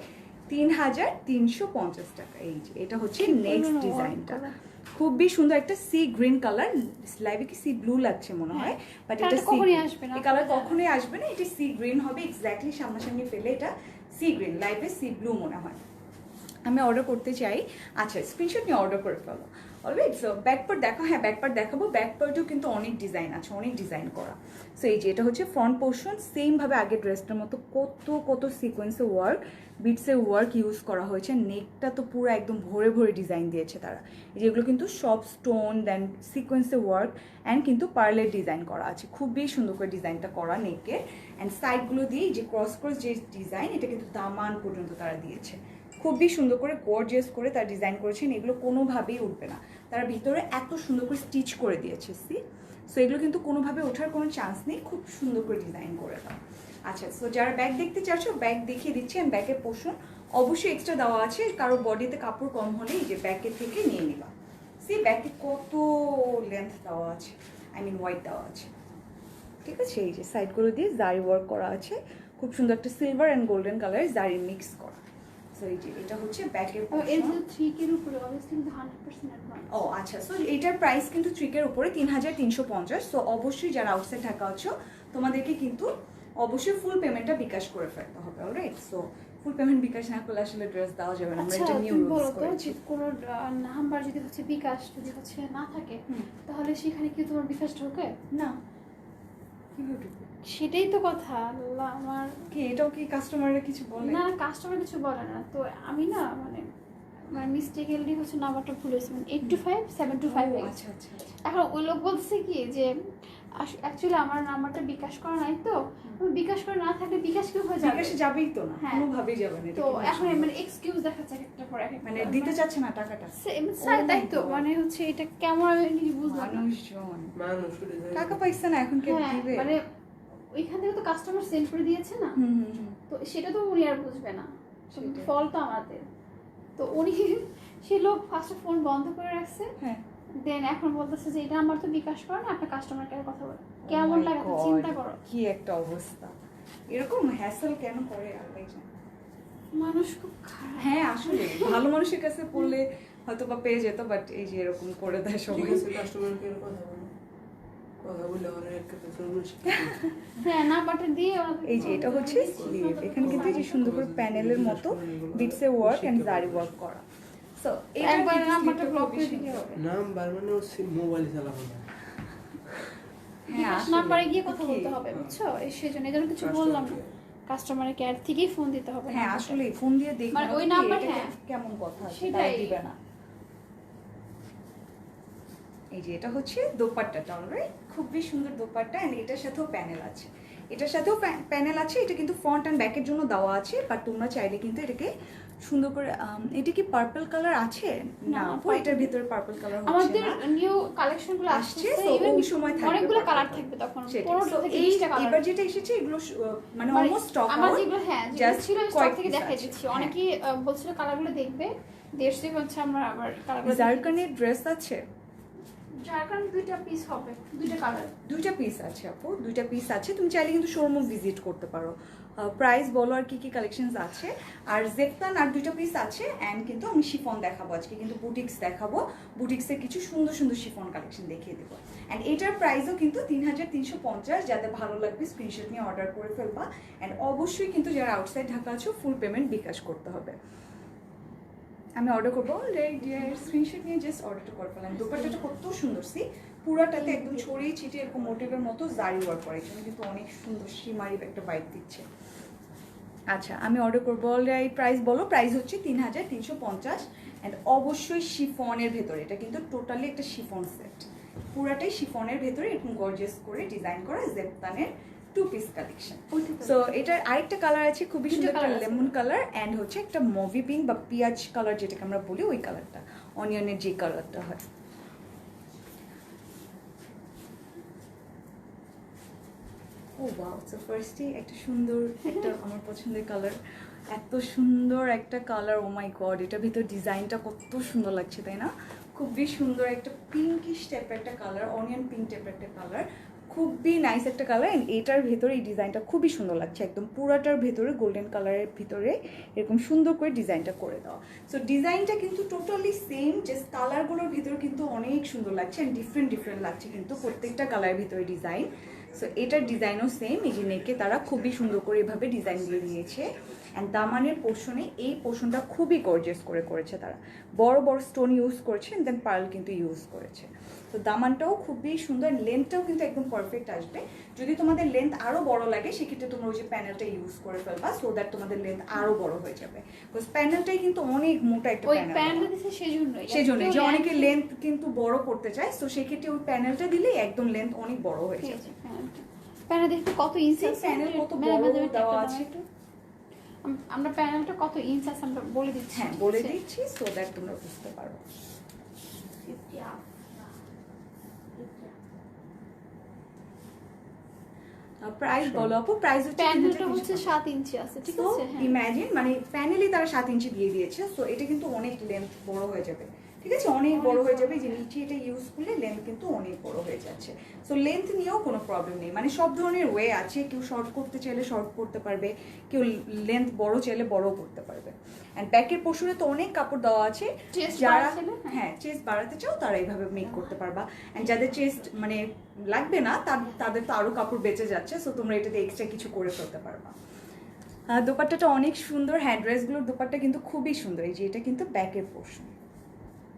3350 টাকা। এই যে এটা হচ্ছে নেক্সট ডিজাইনটা, খুবই সুন্দর একটা সি গ্রিন কালার, লাইভে কি সি ব্লু লাগছে মনে হয়, বাট এটা কখনোই আসবে না, এই কালার কখনোই আসবে না, এটা সি গ্রিন হবে এক্স্যাক্টলি। সামনাসামনি ফেলে এটা সি গ্রিন, লাইভে সি ব্লু মনে হয়। আমি অর্ডার করতে চাই। আচ্ছা স্ক্রিনশট নিয়ে অর্ডার করে ফেলো। অলরাইট সো ব্যাক পার্ট দেখো, হ্যাঁ ব্যাক পার্ট দেখাবো। ব্যাক পার্টেও কিন্তু অনেক ডিজাইন আছে, অনেক ডিজাইন করা। সো এই যে এটা হচ্ছে ফ্রন্ট পোর্শন, সেমভাবে আগের ড্রেসটার মতো কত সিকোয়েন্সে ওয়ার্ক, বিটসে ওয়ার্ক ইউজ করা হয়েছে। নেকটা তো পুরো একদম ভরে ভরে ডিজাইন দিয়েছে তারা। যেগুলো কিন্তু সব স্টোন দেন সিকোয়েন্সে ওয়ার্ক অ্যান্ড কিন্তু পার্লের ডিজাইন করা আছে, খুবই সুন্দর করে ডিজাইনটা করা নেকের। অ্যান্ড সাইডগুলো দিয়ে যে ক্রস যে ডিজাইন, এটা কিন্তু দামান পর্যন্ত তারা দিয়েছে, খুবই সুন্দর করে গর্জিয়াস করে তারা ডিজাইন করেছেন। এগুলো কোনোভাবেই উঠবে না, তারা ভিতরে এত সুন্দর করে স্টিচ করে দিয়েছে। সো এগুলো কিন্তু কোনোভাবে ওঠার কোনো চান্স নেই, খুব সুন্দর করে ডিজাইন করে দাও। আচ্ছা সো যারা ব্যাগ দেখতে চাচ্ছ ব্যাগ দেখিয়ে দিচ্ছি। আমি ব্যাগের পোর্শন অবশ্যই এক্সট্রা দেওয়া আছে, কারো বডিতে কাপড় কম হলে এই যে ব্যাগের থেকে নিয়ে নিবা। ব্যাগে কত লেন্থ দেওয়া আছে, আই মিন ওয়াইড দেওয়া আছে, ঠিক আছে? এই যে সাইডগুলো দিয়ে জারি ওয়ার্ক করা আছে, খুব সুন্দর একটা সিলভার অ্যান্ড গোল্ডেন কালারের জারি মিক্স করা। সো এই যে এটা হচ্ছে ব্যাকের পোর্শন। 3K এর উপরে অবভিয়াসলি 100% অ্যাডভান্স। ও আচ্ছা সো এটার প্রাইস কিন্তু 3K এর উপরে 3350। সো অবশ্যই যারা আউটসাইড ঢাকা আছো তোমাদেরকে কিন্তু অবশ্যই ফুল পেমেন্টটা বিকাশ করে ফেলতে হবে। অলরাইট সো ফুল পেমেন্ট বিকাশ না করলে আসলে ড্রেস দেওয়া যাবে না, আমরা এটা নিউ রুলস করেছি। কোন নাম্বার যদি হচ্ছে বিকাশ যদি হচ্ছে না থাকে, তাহলে সেখানে কি তোমার বিকাশ ঢোকে না? কিভাবে ঢুকবে? সেটাই তো কথা। আল্লাহ আমার কি এটাও কি কাস্টমাররা কিছু বলে? না, কাস্টমার কিছু বলে না। তো আমি না মানে মিস্টেকেলি হচ্ছে নাম্বারটা ভুল হয়েছে, 825-725 হয়ে গেছে। আচ্ছা। এখন ওই লোক বলছে কি যে অ্যাকচুয়ালি আমার নাম্বারটা বিকাশ করা নাই, তো বিকাশ করে না থাকলে বিকাশ কি হয়ে যাবে? বিকাশে যাবেই তো না, হ্যাঁ। কোনোভাবেই যাবে না। তো এখন মানে এক্সকিউজ দেখাচ্ছে একটা পর একটা, মানে দিতে চাচ্ছে না টাকাটা। স্যার তাই তো মানে হচ্ছে এটা কেমন আমি বুঝলাম না। মানুষ টাকা পাইছে না, এখন কে দিবে? মানে ওইখান থেকে তো কাস্টমার সেন্ড করে দিয়েছে না, তো সেটা তো উনি আর বুঝবে না, ফল তো আমাদের। তো উনি সেই লোক ফার্স্টে ফোন বন্ধ করে রাখছে, হ্যাঁ দেন এখন বলতেছে যে এটা আমার তো বিকাশ করে না, আপনার কাস্টমার কেয়ার কথা বলে। কেমন লাগে তো চিন্তা করো, কি একটা অবস্থা। এরকম হ্যাসেল কেন করে আল্লাহ জানে। মানুষ খুব খারাপ। হ্যাঁ আসলে ভালো মানুষের কাছে পড়লে হয়তো বা পেয়ে যেত, বাট এই যে এরকম করে দেয় সবাই। কাস্টমার কেয়ার কথা বলে ওরা একটা হ্যাঁ নাম্বারটা দিয়ে এই যে এটা হচ্ছে স্লিভ, এখানে কিন্তু এই যে সুন্দর করে প্যানেলের মতো বিটসে ওয়ার্ক এন্ড জারি ওয়ার্ক করা। সো একবার নাম্বারটা ব্লক করে দিতে হবে। নাম্বার মানে ও মোবাইল চালাবো না, হ্যাঁ নাম্বারে গিয়ে কথা বলতে হবে, বুঝছো? এই সেজন্য এজন্য কিছু বললাম না। কাস্টমার কেয়ার থেকেই ফোন দিতে হবে। হ্যাঁ আসলে ফোন দিয়ে দেখো মানে ওই নাম্বার, হ্যাঁ কেমন কথা সেটাই দিবে না। এই যে এটা হচ্ছে দোপাট্টাটা, অলরাইট খুবই সুন্দর দোপাট্টা, এন্ড এটার সাথেও প্যানেল আছে, এটার সাথেও প্যানেল আছে। এটা কিন্তু ফ্রন্ট অ্যান্ড ব্যাকের জন্য দেওয়া আছে, বাট তোমরা চাইলে কিন্তু এটাকে সুন্দর করে এটা কি পার্পল কালার আছে না, এটার ভিতরে পার্পল কালার হচ্ছে আমাদের না, নিউ কালেকশনগুলো আসছে তো ওই সময় থাকবে অনেকগুলো কালার থাকবে তখন, 15 থেকে 20টা কালার। এবার যেটা এসেছে এগুলো মানে অলমোস্ট স্টক আমার আউট, যেগুলো হ্যাঁ জাস্ট ছিল স্টক থেকে দেখাই আছে। দিচ্ছি। অনেকেই বলছিল কালারগুলো দেখবে, দেড়শো হচ্ছে আমরা আবার কালারগুলো জারকানের ড্রেস আছে, জারকান 2টা পিস হবে, 2টা কালার, 2টা পিস আছে আপু, 2টা পিস আছে। তুমি চাইলে কিন্তু শোরুমও ভিজিট করতে পারো। প্রাইস বলো আর কি কি কালেকশনস আছে। আর জেপতান আর 2টা পিস আছে, অ্যান্ড কিন্তু আমি শিফন দেখাবো আজকে, কিন্তু বুটিক্স দেখাবো, বুটিক্সের কিছু সুন্দর সুন্দর শিফন কালেকশন দেখিয়ে দেবো। অ্যান্ড এটার প্রাইসও কিন্তু 3350, যাদের ভালো লাগবে স্ক্রিনশট নিয়ে অর্ডার করে ফেলবা। অ্যান্ড অবশ্যই কিন্তু যারা আউটসাইড ঢাকা আছো ফুল পেমেন্ট বিকাশ করতে হবে। আমি অর্ডার করবো, স্ক্রিনশট নিয়ে জাস্ট অর্ডারটা করে ফেলাম। দোপাট্টাটা কত সুন্দর, সি পুরাটাতে একদম ছড়িয়ে ছিটিয়ে এরকম মোটিভের মতো জারি ওয়ার্ক করার জন্য কিন্তু অনেক সুন্দর সীমারি একটা বাইক দিচ্ছে। আচ্ছা আমি অর্ডার করবো, অলরাইট প্রাইস বলো। প্রাইস হচ্ছে 3350, অ্যান্ড অবশ্যই শিফনের ভেতরে, এটা কিন্তু টোটালি একটা শিফন সেট, পুরাটাই শিফনের ভেতরে এরকম গর্জিয়াস করে ডিজাইন করা জেপতানের 2 পিস কালেকশন। সো এটার আরেকটা কালার আছে খুবই সুন্দর, একটা লেমন কালার, অ্যান্ড হচ্ছে একটা মুভি পিঙ্ক বা পিঁয়াজ কালার যেটাকে আমরা বলি, ওই কালারটা, অনিয়নের যে কালারটা হয়। ও ওয়াও, সো ফার্স্টে একটা সুন্দর একটা আমার পছন্দের কালার, এত সুন্দর একটা কালার, ও মাই গড, এটার ভিতর ডিজাইনটা কত সুন্দর লাগছে তাই না? খুবই সুন্দর একটা পিঙ্কিশ টাইপের একটা কালার, অনিয়ন পিঙ্ক টাইপের একটা কালার, খুবই নাইস একটা কালার। অ্যান্ড এটার ভেতরে এই ডিজাইনটা খুবই সুন্দর লাগছে, একদম পুরাটার ভেতরে গোল্ডেন কালারের ভিতরে এরকম সুন্দর করে ডিজাইনটা করে দেওয়া। সো ডিজাইনটা কিন্তু টোটালি সেম, জাস্ট কালারগুলোর ভিতরে কিন্তু অনেক সুন্দর লাগছে, অ্যান্ড ডিফারেন্ট ডিফারেন্ট লাগছে কিন্তু প্রত্যেকটা কালারের ভিতরে ডিজাইন। সো এটার ডিজাইনও সেম, এই যে নেকে তারা খুবই সুন্দর করে এভাবে ডিজাইন দিয়ে দিয়েছে। অ্যান্ড দামানের পোর্শনে এই পোর্শনটা খুবই গর্জিয়াস করে করেছে তারা, বড় বড় স্টোন ইউজ করেছে, অ্যান্ড দেন পার্ল কিন্তু ইউজ করেছে। তো দামানটাও খুবই সুন্দর, লেন্থটাও কিন্তু একদম পারফেক্ট আসবে। যদি তোমাদের লেন্থ আরও বড় লাগে সেক্ষেত্রে তোমরা ওই যে প্যানেলটা ইউজ করে ফেলবা, সো দ্যাট তোমাদের লেন্থ আরও বড় হয়ে যাবে, বিকজ প্যানেলটাই কিন্তু অনেক মোটা একটা প্যানেল, সেজন্যই যে অনেকে লেন্থ কিন্তু বড় করতে চায়, সো সেক্ষেত্রে ওই প্যানেলটা দিলে একদম লেন্থ অনেক বড় হয়ে যাবে। প্যানেল দেখতে কত ইঞ্চ আছে, প্যানেল কত বড় দেওয়া আছে, আমরা প্যানেলটা কত ইঞ্চ আছে আমরা বলে দিচ্ছি। হ্যাঁ বলে দিচ্ছি, সো দ্যাট তোমরা বুঝতে পারো। প্রাইস বলো আপু। প্রাইস হচ্ছে প্যানেলটা হচ্ছে 7 ইঞ্চি আছে, ঠিক আছে? ইমাজিন মানে প্যানেলই তারা 7 ইঞ্চি দিয়ে দিয়েছে, সো এটা কিন্তু অনেক লেন্থ বড় হয়ে যাবে, ঠিক আছে, অনেক বড় হয়ে যাবে। যে নিচে এটা ইউজ করলে লেন্থ কিন্তু অনেক বড় হয়ে যাচ্ছে। সো লেন্থ নিয়েও কোনো প্রবলেম নেই, মানে সব ধরনের ওয়ে আছে, কেউ শর্ট করতে চাইলে শর্ট করতে পারবে, কেউ লেন্থ বড় চাইলে বড় করতে পারবে। অ্যান্ড ব্যাকের পোর্শনে তো অনেক কাপড় দেওয়া আছে, যারা হ্যাঁ চেস্ট বাড়াতে চাও তারা এইভাবে মেক করতে পারবা। অ্যান্ড যাদের চেস্ট মানে লাগবে না তাদের তো আরও কাপড় বেঁচে যাচ্ছে, সো তোমরা এটাতে এক্সট্রা কিছু করে ফেলতে পারবা। দোপাট্টাটা অনেক সুন্দর, হ্যান্ড ড্রেসগুলোর দোপাট্টা কিন্তু খুবই সুন্দর। এই যে এটা কিন্তু ব্যাকের পোর্শন,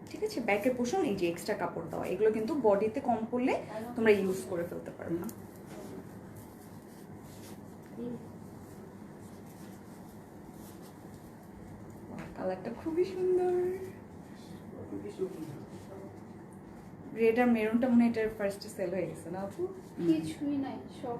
ঠিক আছে, ব্যাকের পোর্শন, এই যে এক্সট্রা কাপড় দেওয়া, এগুলো কিন্তু বডিতে কম করলে তোমরা ইউজ করে ফেলতে পারবে না। কালারটা খুবই সুন্দর, রেড আর মেরুনটা মনে হয় এটার ফার্স্ট সেল হয়ে গেছে না আপু? কিছুই নাই, সব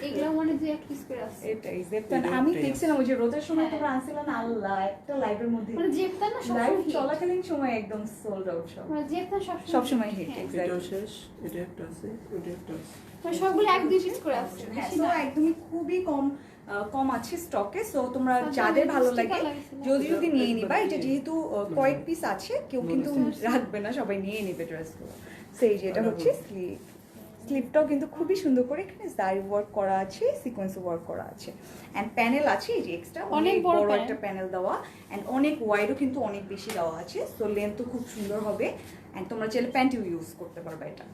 এগুলো মানে দুই এক পিস করে আছে। এটাই জেপতান, আমি দেখছিলাম ওই যে রোদের সময় তোমরা আসছিলেন, আল্লাহ একটা লাইভের মধ্যে মানে জেপতান না সব লাইভ চলাকালীন সময় একদম সোল্ড আউট সব, মানে জেপতান সব সময় হিট। এটাও শেষ, এটা একটা আছে, ওটা একটা আছে, মানে সবগুলো এক দুই পিস করে আছে। হ্যাঁ, সো একদমই খুবই কম আছে স্টকে। সো তোমরা যাদের ভালো লাগে যদি নিয়ে নিবা। এটা যেহেতু কয়েক পিস আছে, কেউ কিন্তু রাখবে না, সবাই নিয়ে নেবে ড্রেসগুলো। সেই যে এটা হচ্ছে স্লিভ, স্লিভটাও কিন্তু খুবই সুন্দর করে এখানে জারি ওয়ার্ক করা আছে, সিকোয়েন্স ওয়ার্ক করা আছে। অ্যান্ড প্যানেল আছে এই যে এক্সট্রা অনেক বড় একটা প্যানেল দেওয়া, অ্যান্ড অনেক ওয়াইডও কিন্তু অনেক বেশি দেওয়া আছে। সো লেন্থও খুব সুন্দর হবে, অ্যান্ড তোমরা চাইলে প্যান্টিও ইউজ করতে পারবে। এটা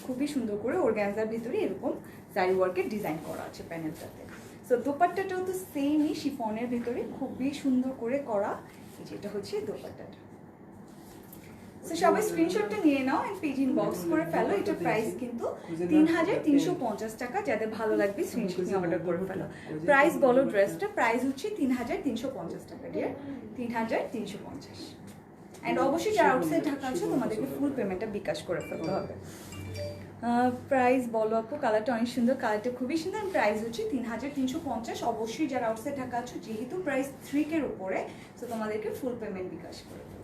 খুবই সুন্দর করে অর্গানজার ভিতরে এরকম জারি ওয়ার্কের ডিজাইন করা আছে প্যানেলটাতে। সো দোপাট্টাটাও তো সেমই শিফনের ভিতরে খুবই সুন্দর করে করা। এই যে এটা হচ্ছে দোপাট্টাটা। সো সবাই স্ক্রিনশটটা নিয়ে নাও এন্ড পেজ ইনবক্স করে ফেলো। এটা প্রাইস কিন্তু 3350 টাকা, যাদের ভালো লাগবে স্ক্রিনশট নিয়ে অর্ডার করে ফেলো। প্রাইস বলো ড্রেসটা, প্রাইস হচ্ছে 3350 টাকা ডিয়ার, 3350। এন্ড অবশ্যই যারা আউটসাইড ঢাকা আছে তোমাদেরকে ফুল পেমেন্টটা বিকাশ করে ফেলতে হবে। প্রাইস বলো আপু, কালারটা অনেক সুন্দর, কালারটা খুবই সুন্দর। প্রাইস হচ্ছে 3350। অবশ্যই যারা আউটসাইড ঢাকা আছো, যেহেতু প্রাইস 3K এর উপরে, তো তোমাদেরকে ফুল পেমেন্ট বিকাশ করে ফেলতে হবে।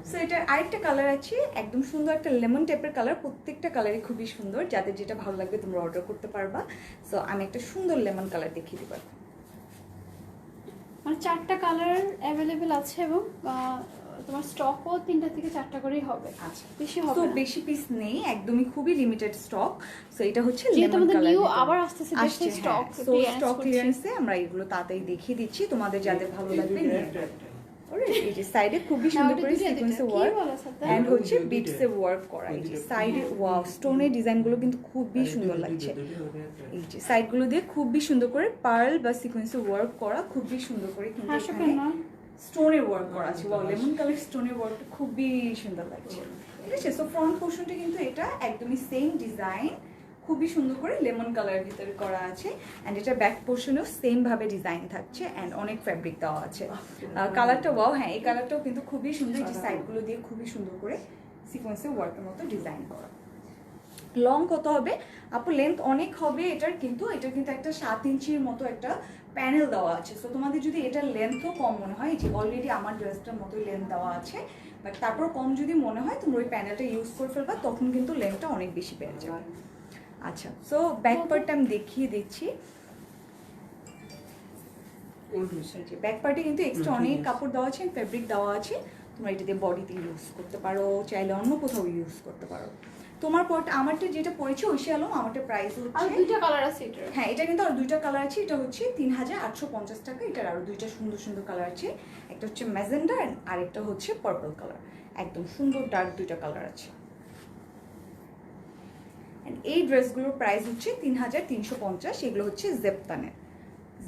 সো এটার আরেকটা কালার আছে, একদম সুন্দর একটা লেমন টাইপের কালার। প্রত্যেকটা কালারই খুবই সুন্দর, যাদের যেটা ভালো লাগবে তোমরা অর্ডার করতে পারবা। সো আমি একটা সুন্দর লেমন কালার দেখিয়ে দিই। মানে 4টা কালার অ্যাভেলেবেল আছে এবং তোমার স্টকও 3টা থেকে 4টা করেই হবে। আচ্ছা, বেশি হবে তো না, বেশি পিস নেই, একদমই খুবই লিমিটেড স্টক। সো এটা হচ্ছে যেহেতু লেমন আমাদের কালার নিউ আবার আসছে স্টক, সো স্টক ক্লিয়ারেন্সে আমরা এগুলো তাড়াতাড়ি দেখিয়ে দিচ্ছি, তোমাদের যাদের ভালো লাগবে নিয়ে। এই যে সাইডে খুবই সুন্দর করে সিকোয়েন্সে ওয়ার্ক এন্ড হচ্ছে বিটসে ওয়ার্ক করা। এই যে সাইডে ওয়াও, স্টোনের ডিজাইনগুলো কিন্তু খুবই সুন্দর লাগছে। এই যে সাইডগুলো দিয়ে খুবই সুন্দর করে পার্ল বা সিকোয়েন্সে ওয়ার্ক করা, খুবই সুন্দর করে কিন্তু এখানে স্টোনের ওয়ার্ক করা আছে। ওয়াও, লেমন কালার স্টোনের ওয়ার্কটা খুবই সুন্দর লাগছে। ঠিক আছে, সো ফ্রন্ট পোর্শনটা কিন্তু এটা একদমই সেম ডিজাইন, খুবই সুন্দর করে লেমন কালার ভিতরে করা আছে। অ্যান্ড এটা ব্যাক পোর্শনেও সেম ভাবে ডিজাইন থাকছে অ্যান্ড অনেক ফ্যাব্রিক দেওয়া আছে। কালারটা ওয়াও, হ্যাঁ এই কালারটাও কিন্তু খুবই সুন্দর। যে সাইডগুলো দিয়ে খুবই সুন্দর করে সিকোয়েন্সের ওয়ার্কের মতো ডিজাইন করা। লং কত হবে আপু? লেন্থ অনেক হবে এটার, কিন্তু এটা কিন্তু একটা 7 ইঞ্চির মতো একটা প্যানেল দেওয়া আছে। সো তোমাদের যদি এটার লেন্থও কম মনে হয়, যে অলরেডি আমার ড্রেসটার মতো লেন্থ দেওয়া আছে, বাট তারপর কম যদি মনে হয় তোমরা ওই প্যানেলটা ইউজ করে ফেলবা, তখন কিন্তু লেন্থটা অনেক বেশি বেড়ে যাবে। আচ্ছা, সো ব্যাক পার্টটা আমি দেখিয়ে দিচ্ছি। ব্যাক পার্টে কিন্তু এক্সট্রা অনেক কাপড় দেওয়া আছে, ফেব্রিক দেওয়া আছে। তোমরা এটা দিয়ে বডিতে ইউজ করতে পারো, চাইলে অন্য কোথাও ইউজ করতে পারো। তোমার পরটা, আমারটা যেটা পড়েছে ঐশী আলম, আমারটা প্রাইস হচ্ছে, আর 2টা কালার আছে এটার। হ্যাঁ এটা কিন্তু আর 2টা কালার আছে। এটা হচ্ছে 3850 টাকা। এটার আরো 2টা সুন্দর সুন্দর কালার আছে, একটা হচ্ছে ম্যাজেন্ডা আর একটা হচ্ছে পার্পল কালার। একদম সুন্দর ডার্ক 2টা কালার আছে। এই ড্রেসগুলোর প্রাইস হচ্ছে 3350। এগুলো হচ্ছে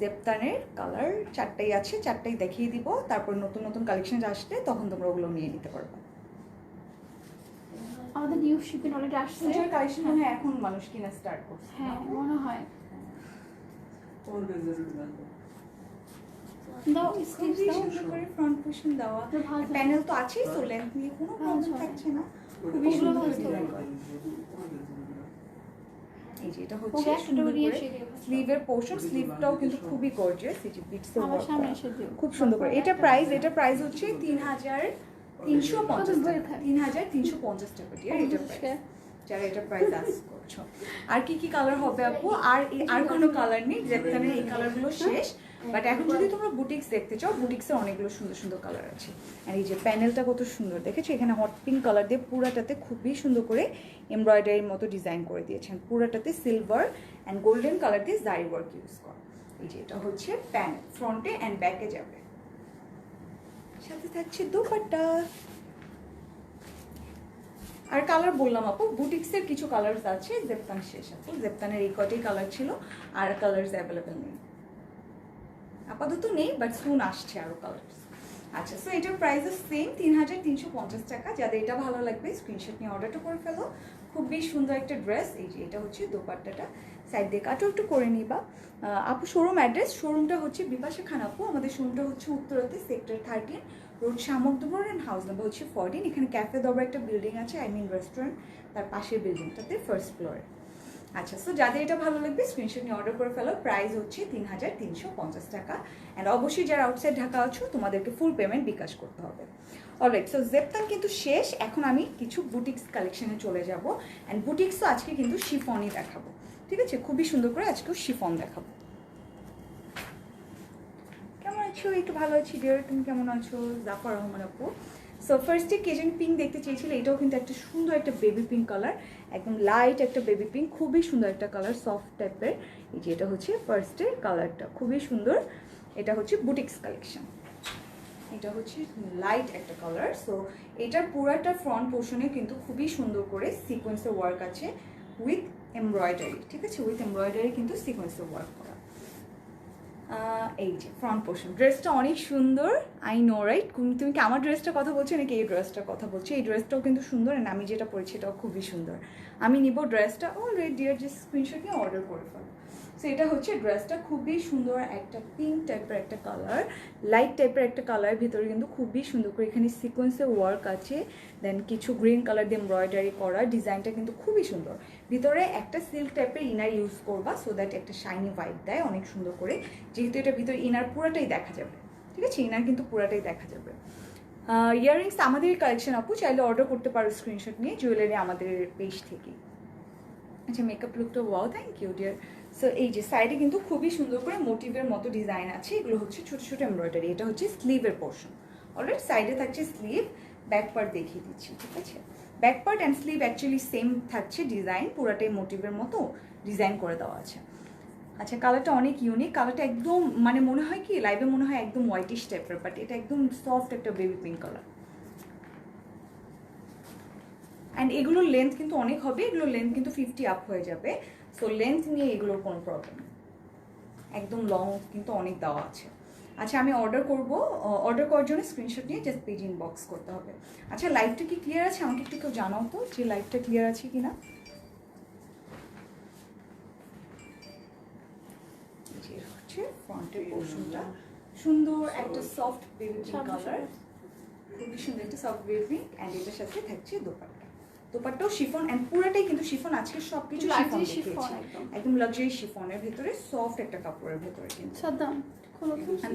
জেপতানের কালার 4টাই আছে, 4টাই দেখিয়ে দিব। তারপর নতুন নতুন কালেকশন আসলে তখন তোমরা ওগুলো নিয়ে নিতে পারবে। আমাদের নিউ শিপিং অলরেডি আসছে, পূজার কালেকশন মনে হয় এখন মানুষ কিনা স্টার্ট করছে। হ্যাঁ মনে হয়। দাও স্লিভস দাও, সুন্দর করে ফ্রন্ট পোর্শন দেওয়া, ভালো প্যানেল তো আছেই, তো লেন্থ নিয়ে কোনো প্রবলেম থাকছে না। খুবই সুন্দর ডিজাইন করা। এই যে এটা হচ্ছে সুন্দর করে স্লিভের পোর্শন, স্লিভটাও কিন্তু খুবই গর্জিয়াস। এই যে বিটস এর ওয়ার্ক খুব সুন্দর করে। এটা প্রাইস হচ্ছে 3350 টাকা দিয়ে। এটা প্রাইস, যারা এটা প্রাইস আস্ক করছো। আর কি কি কালার হবে আপু? আর কোনো কালার নেই, জেপতানের এই কালারগুলো শেষ। বাট এখন যদি তোমরা বুটিক্স দেখতে চাও, বুটিক্সের অনেকগুলো সুন্দর সুন্দর কালার আছে। আর এই যে প্যানেলটা কত সুন্দর দেখেছো, এখানে হট পিঙ্ক কালার দিয়ে পুরাটাতে খুবই সুন্দর করে এমব্রয়ডারির মতো ডিজাইন করে দিয়েছেন। পুরাটাতে সিলভার অ্যান্ড গোল্ডেন কালার দিয়ে জারি ওয়ার্ক ইউজ করা। এই যে এটা হচ্ছে প্যানেল, ফ্রন্টে অ্যান্ড ব্যাকে যাবে, সাথে থাকছে দোপাট্টা। আর কালার বললাম আপু, বুটিক্সের কিছু কালার্স আছে, জেপতান শেষ আপু। জেপতানের এই কটাই কালার ছিল, আর কালার্স অ্যাভেলেবেল নেই, আপাতত নেই, বাট সুন আসছে আরো কালার্স। আচ্ছা, সো এটার প্রাইসও সেম 3350 টাকা। যাদের এটা ভালো লাগবে স্ক্রিনশট নিয়ে অর্ডারটা করে ফেলো। খুবই সুন্দর একটা ড্রেস। এই যে এটা হচ্ছে দোপাট্টাটা, সাইড দিয়ে কাটও একটু করে নিবা আপু। শোরুম অ্যাড্রেস, শোরুমটা হচ্ছে বিপাশা খান আপু। আমাদের শোরুমটা হচ্ছে উত্তরাতে, সেক্টর 13, রোড শামুকদুবর অ্যান্ড হাউস নাম্বার হচ্ছে 14। এখানে ক্যাফে দরবার একটা বিল্ডিং আছে, রেস্টুরেন্ট, তার পাশের বিল্ডিংটাতে ফার্স্ট ফ্লোরে। আচ্ছা, সো যাদের এটা ভালো লাগবে স্ক্রিনশট নিয়ে অর্ডার করে ফেলো। প্রাইস হচ্ছে 3350 টাকা। অ্যান্ড অবশ্যই যারা আউটসাইড ঢাকা আছো তোমাদেরকে ফুল পেমেন্ট বিকাশ করতে হবে। অলরাইট, সো জেপতান কিন্তু শেষ। এখন আমি কিছু বুটিক্স কালেকশনে চলে যাব। অ্যান্ড বুটিক্সও আজকে কিন্তু শিফনই দেখাবো, ঠিক আছে? খুবই সুন্দর করে আজকেও শিফন দেখাবো। কেমন আছো? একটু ভালো আছি ডিয়ার, তুমি কেমন আছো? জাফর রহমান আপু। সো ফার্স্টে কেজন পিঙ্ক দেখতে চেয়েছিলে, এটাও কিন্তু একটা সুন্দর একটা বেবি পিঙ্ক কালার, একদম লাইট একটা বেবি পিঙ্ক, খুবই সুন্দর একটা কালার, সফট টাইপের। এই যে এটা হচ্ছে ফার্স্টের কালারটা, খুবই সুন্দর। এটা হচ্ছে বুটিক্স কালেকশন, এটা হচ্ছে লাইট একটা কালার। সো এটার পুরাটা ফ্রন্ট পোর্শনে কিন্তু খুবই সুন্দর করে সিকোয়েন্সের ওয়ার্ক আছে উইথ এমব্রয়ডারি, ঠিক আছে? উইথ এমব্রয়ডারি কিন্তু সিকোয়েন্সের ওয়ার্ক করা। এই যে ফ্রন্ট পোর্শন, ড্রেসটা অনেক সুন্দর, আই নো রাইট। তুমি কি আমার ড্রেসটার কথা বলছো নাকি এই ড্রেসটার কথা বলছো? এই ড্রেসটাও কিন্তু সুন্দর, আর আমি যেটা পরেছি এটাও খুবই সুন্দর। আমি নিব ড্রেসটা, অলরেডি ডিয়ার যে স্ক্রিনশট নিয়ে অর্ডার করে ফেলো। সো এটা হচ্ছে ড্রেসটা, খুবই সুন্দর একটা পিঙ্ক টাইপের একটা কালার, লাইট টাইপের একটা কালার, ভিতরে কিন্তু খুবই সুন্দর করে এখানে সিকোয়েন্সের ওয়ার্ক আছে, দেন কিছু গ্রিন কালার দিয়ে এমব্রয়ডারি করা, ডিজাইনটা কিন্তু খুবই সুন্দর। ভিতরে একটা সিল্ক টাইপের ইনার ইউজ করবা, সো দ্যাট একটা শাইনি ভাইব দেয় অনেক সুন্দর করে, যেহেতু এটা ভিতরে ইনার পুরাটাই দেখা যাবে, ঠিক আছে? ইনার কিন্তু পুরাটাই দেখা যাবে। ইয়াররিংস আমাদের কালেকশন আপু, চাইলে অর্ডার করতে পারো স্ক্রিনশট নিয়ে, জুয়েলারি আমাদের পেজ থেকে। আচ্ছা, মেকআপ লুকটা wow, thank you dear. So এই যে সাইডে কিন্তু খুবই সুন্দর করে মোটিভের মতো ডিজাইন আছে, এগুলো হচ্ছে ছোটো ছোটো এমব্রয়ডারি। এটা হচ্ছে স্লিভের পোর্শন, অলরেডি সাইডে থাকছে স্লিভ, ব্যাক পার্ট দেখিয়ে দিচ্ছি, ঠিক আছে? Back part and sleeve actually same থাকছে ডিজাইন, পুরাটাই মোটিভের মতো ডিজাইন করে দেওয়া আছে। আচ্ছা, কালারটা অনেক ইউনিক, কালারটা একদম মানে মনে হয় কি লাইভে মনে হয় একদম হোয়াইটিশ টাইপের, বাট এটা একদম সফট একটা বেবি পিঙ্ক কালার। অ্যান্ড এগুলোর লেন্থ কিন্তু অনেক হবে, এগুলোর লেন্থ কিন্তু 50 আপ হয়ে যাবে, সো লেন্থ নিয়ে এগুলোর কোনো প্রবলেম নেই, একদম লং কিন্তু অনেক দেওয়া আছে। আচ্ছা, আমি অর্ডার করবো, অর্ডার করার জন্য স্ক্রিনশট নিয়ে জাস্ট পেজ ইনবক্স করতে হবে। আচ্ছা, লাইভটা কি ক্লিয়ার আছে? আমাকে একটু কেউ জানাও তো যে লাইভটা ক্লিয়ার আছে কি না। যে হচ্ছে ফ্রন্টের পোর্শনটা, সুন্দর একটা সফট বেবি পিঙ্ক কালার, খুবই সুন্দর একটা সফট বেবি পিঙ্ক, অ্যান্ড এটার সাথে থাকছে দোপাট্টা। দোপাট্টাও শিফন, অ্যান্ড পুরাটাই কিন্তু শিফন, আজকে সব কিছু শিফন, একদম লাক্সারি শিফনের ভেতরে, সফট একটা কাপড়ের ভেতরে কিন্তু।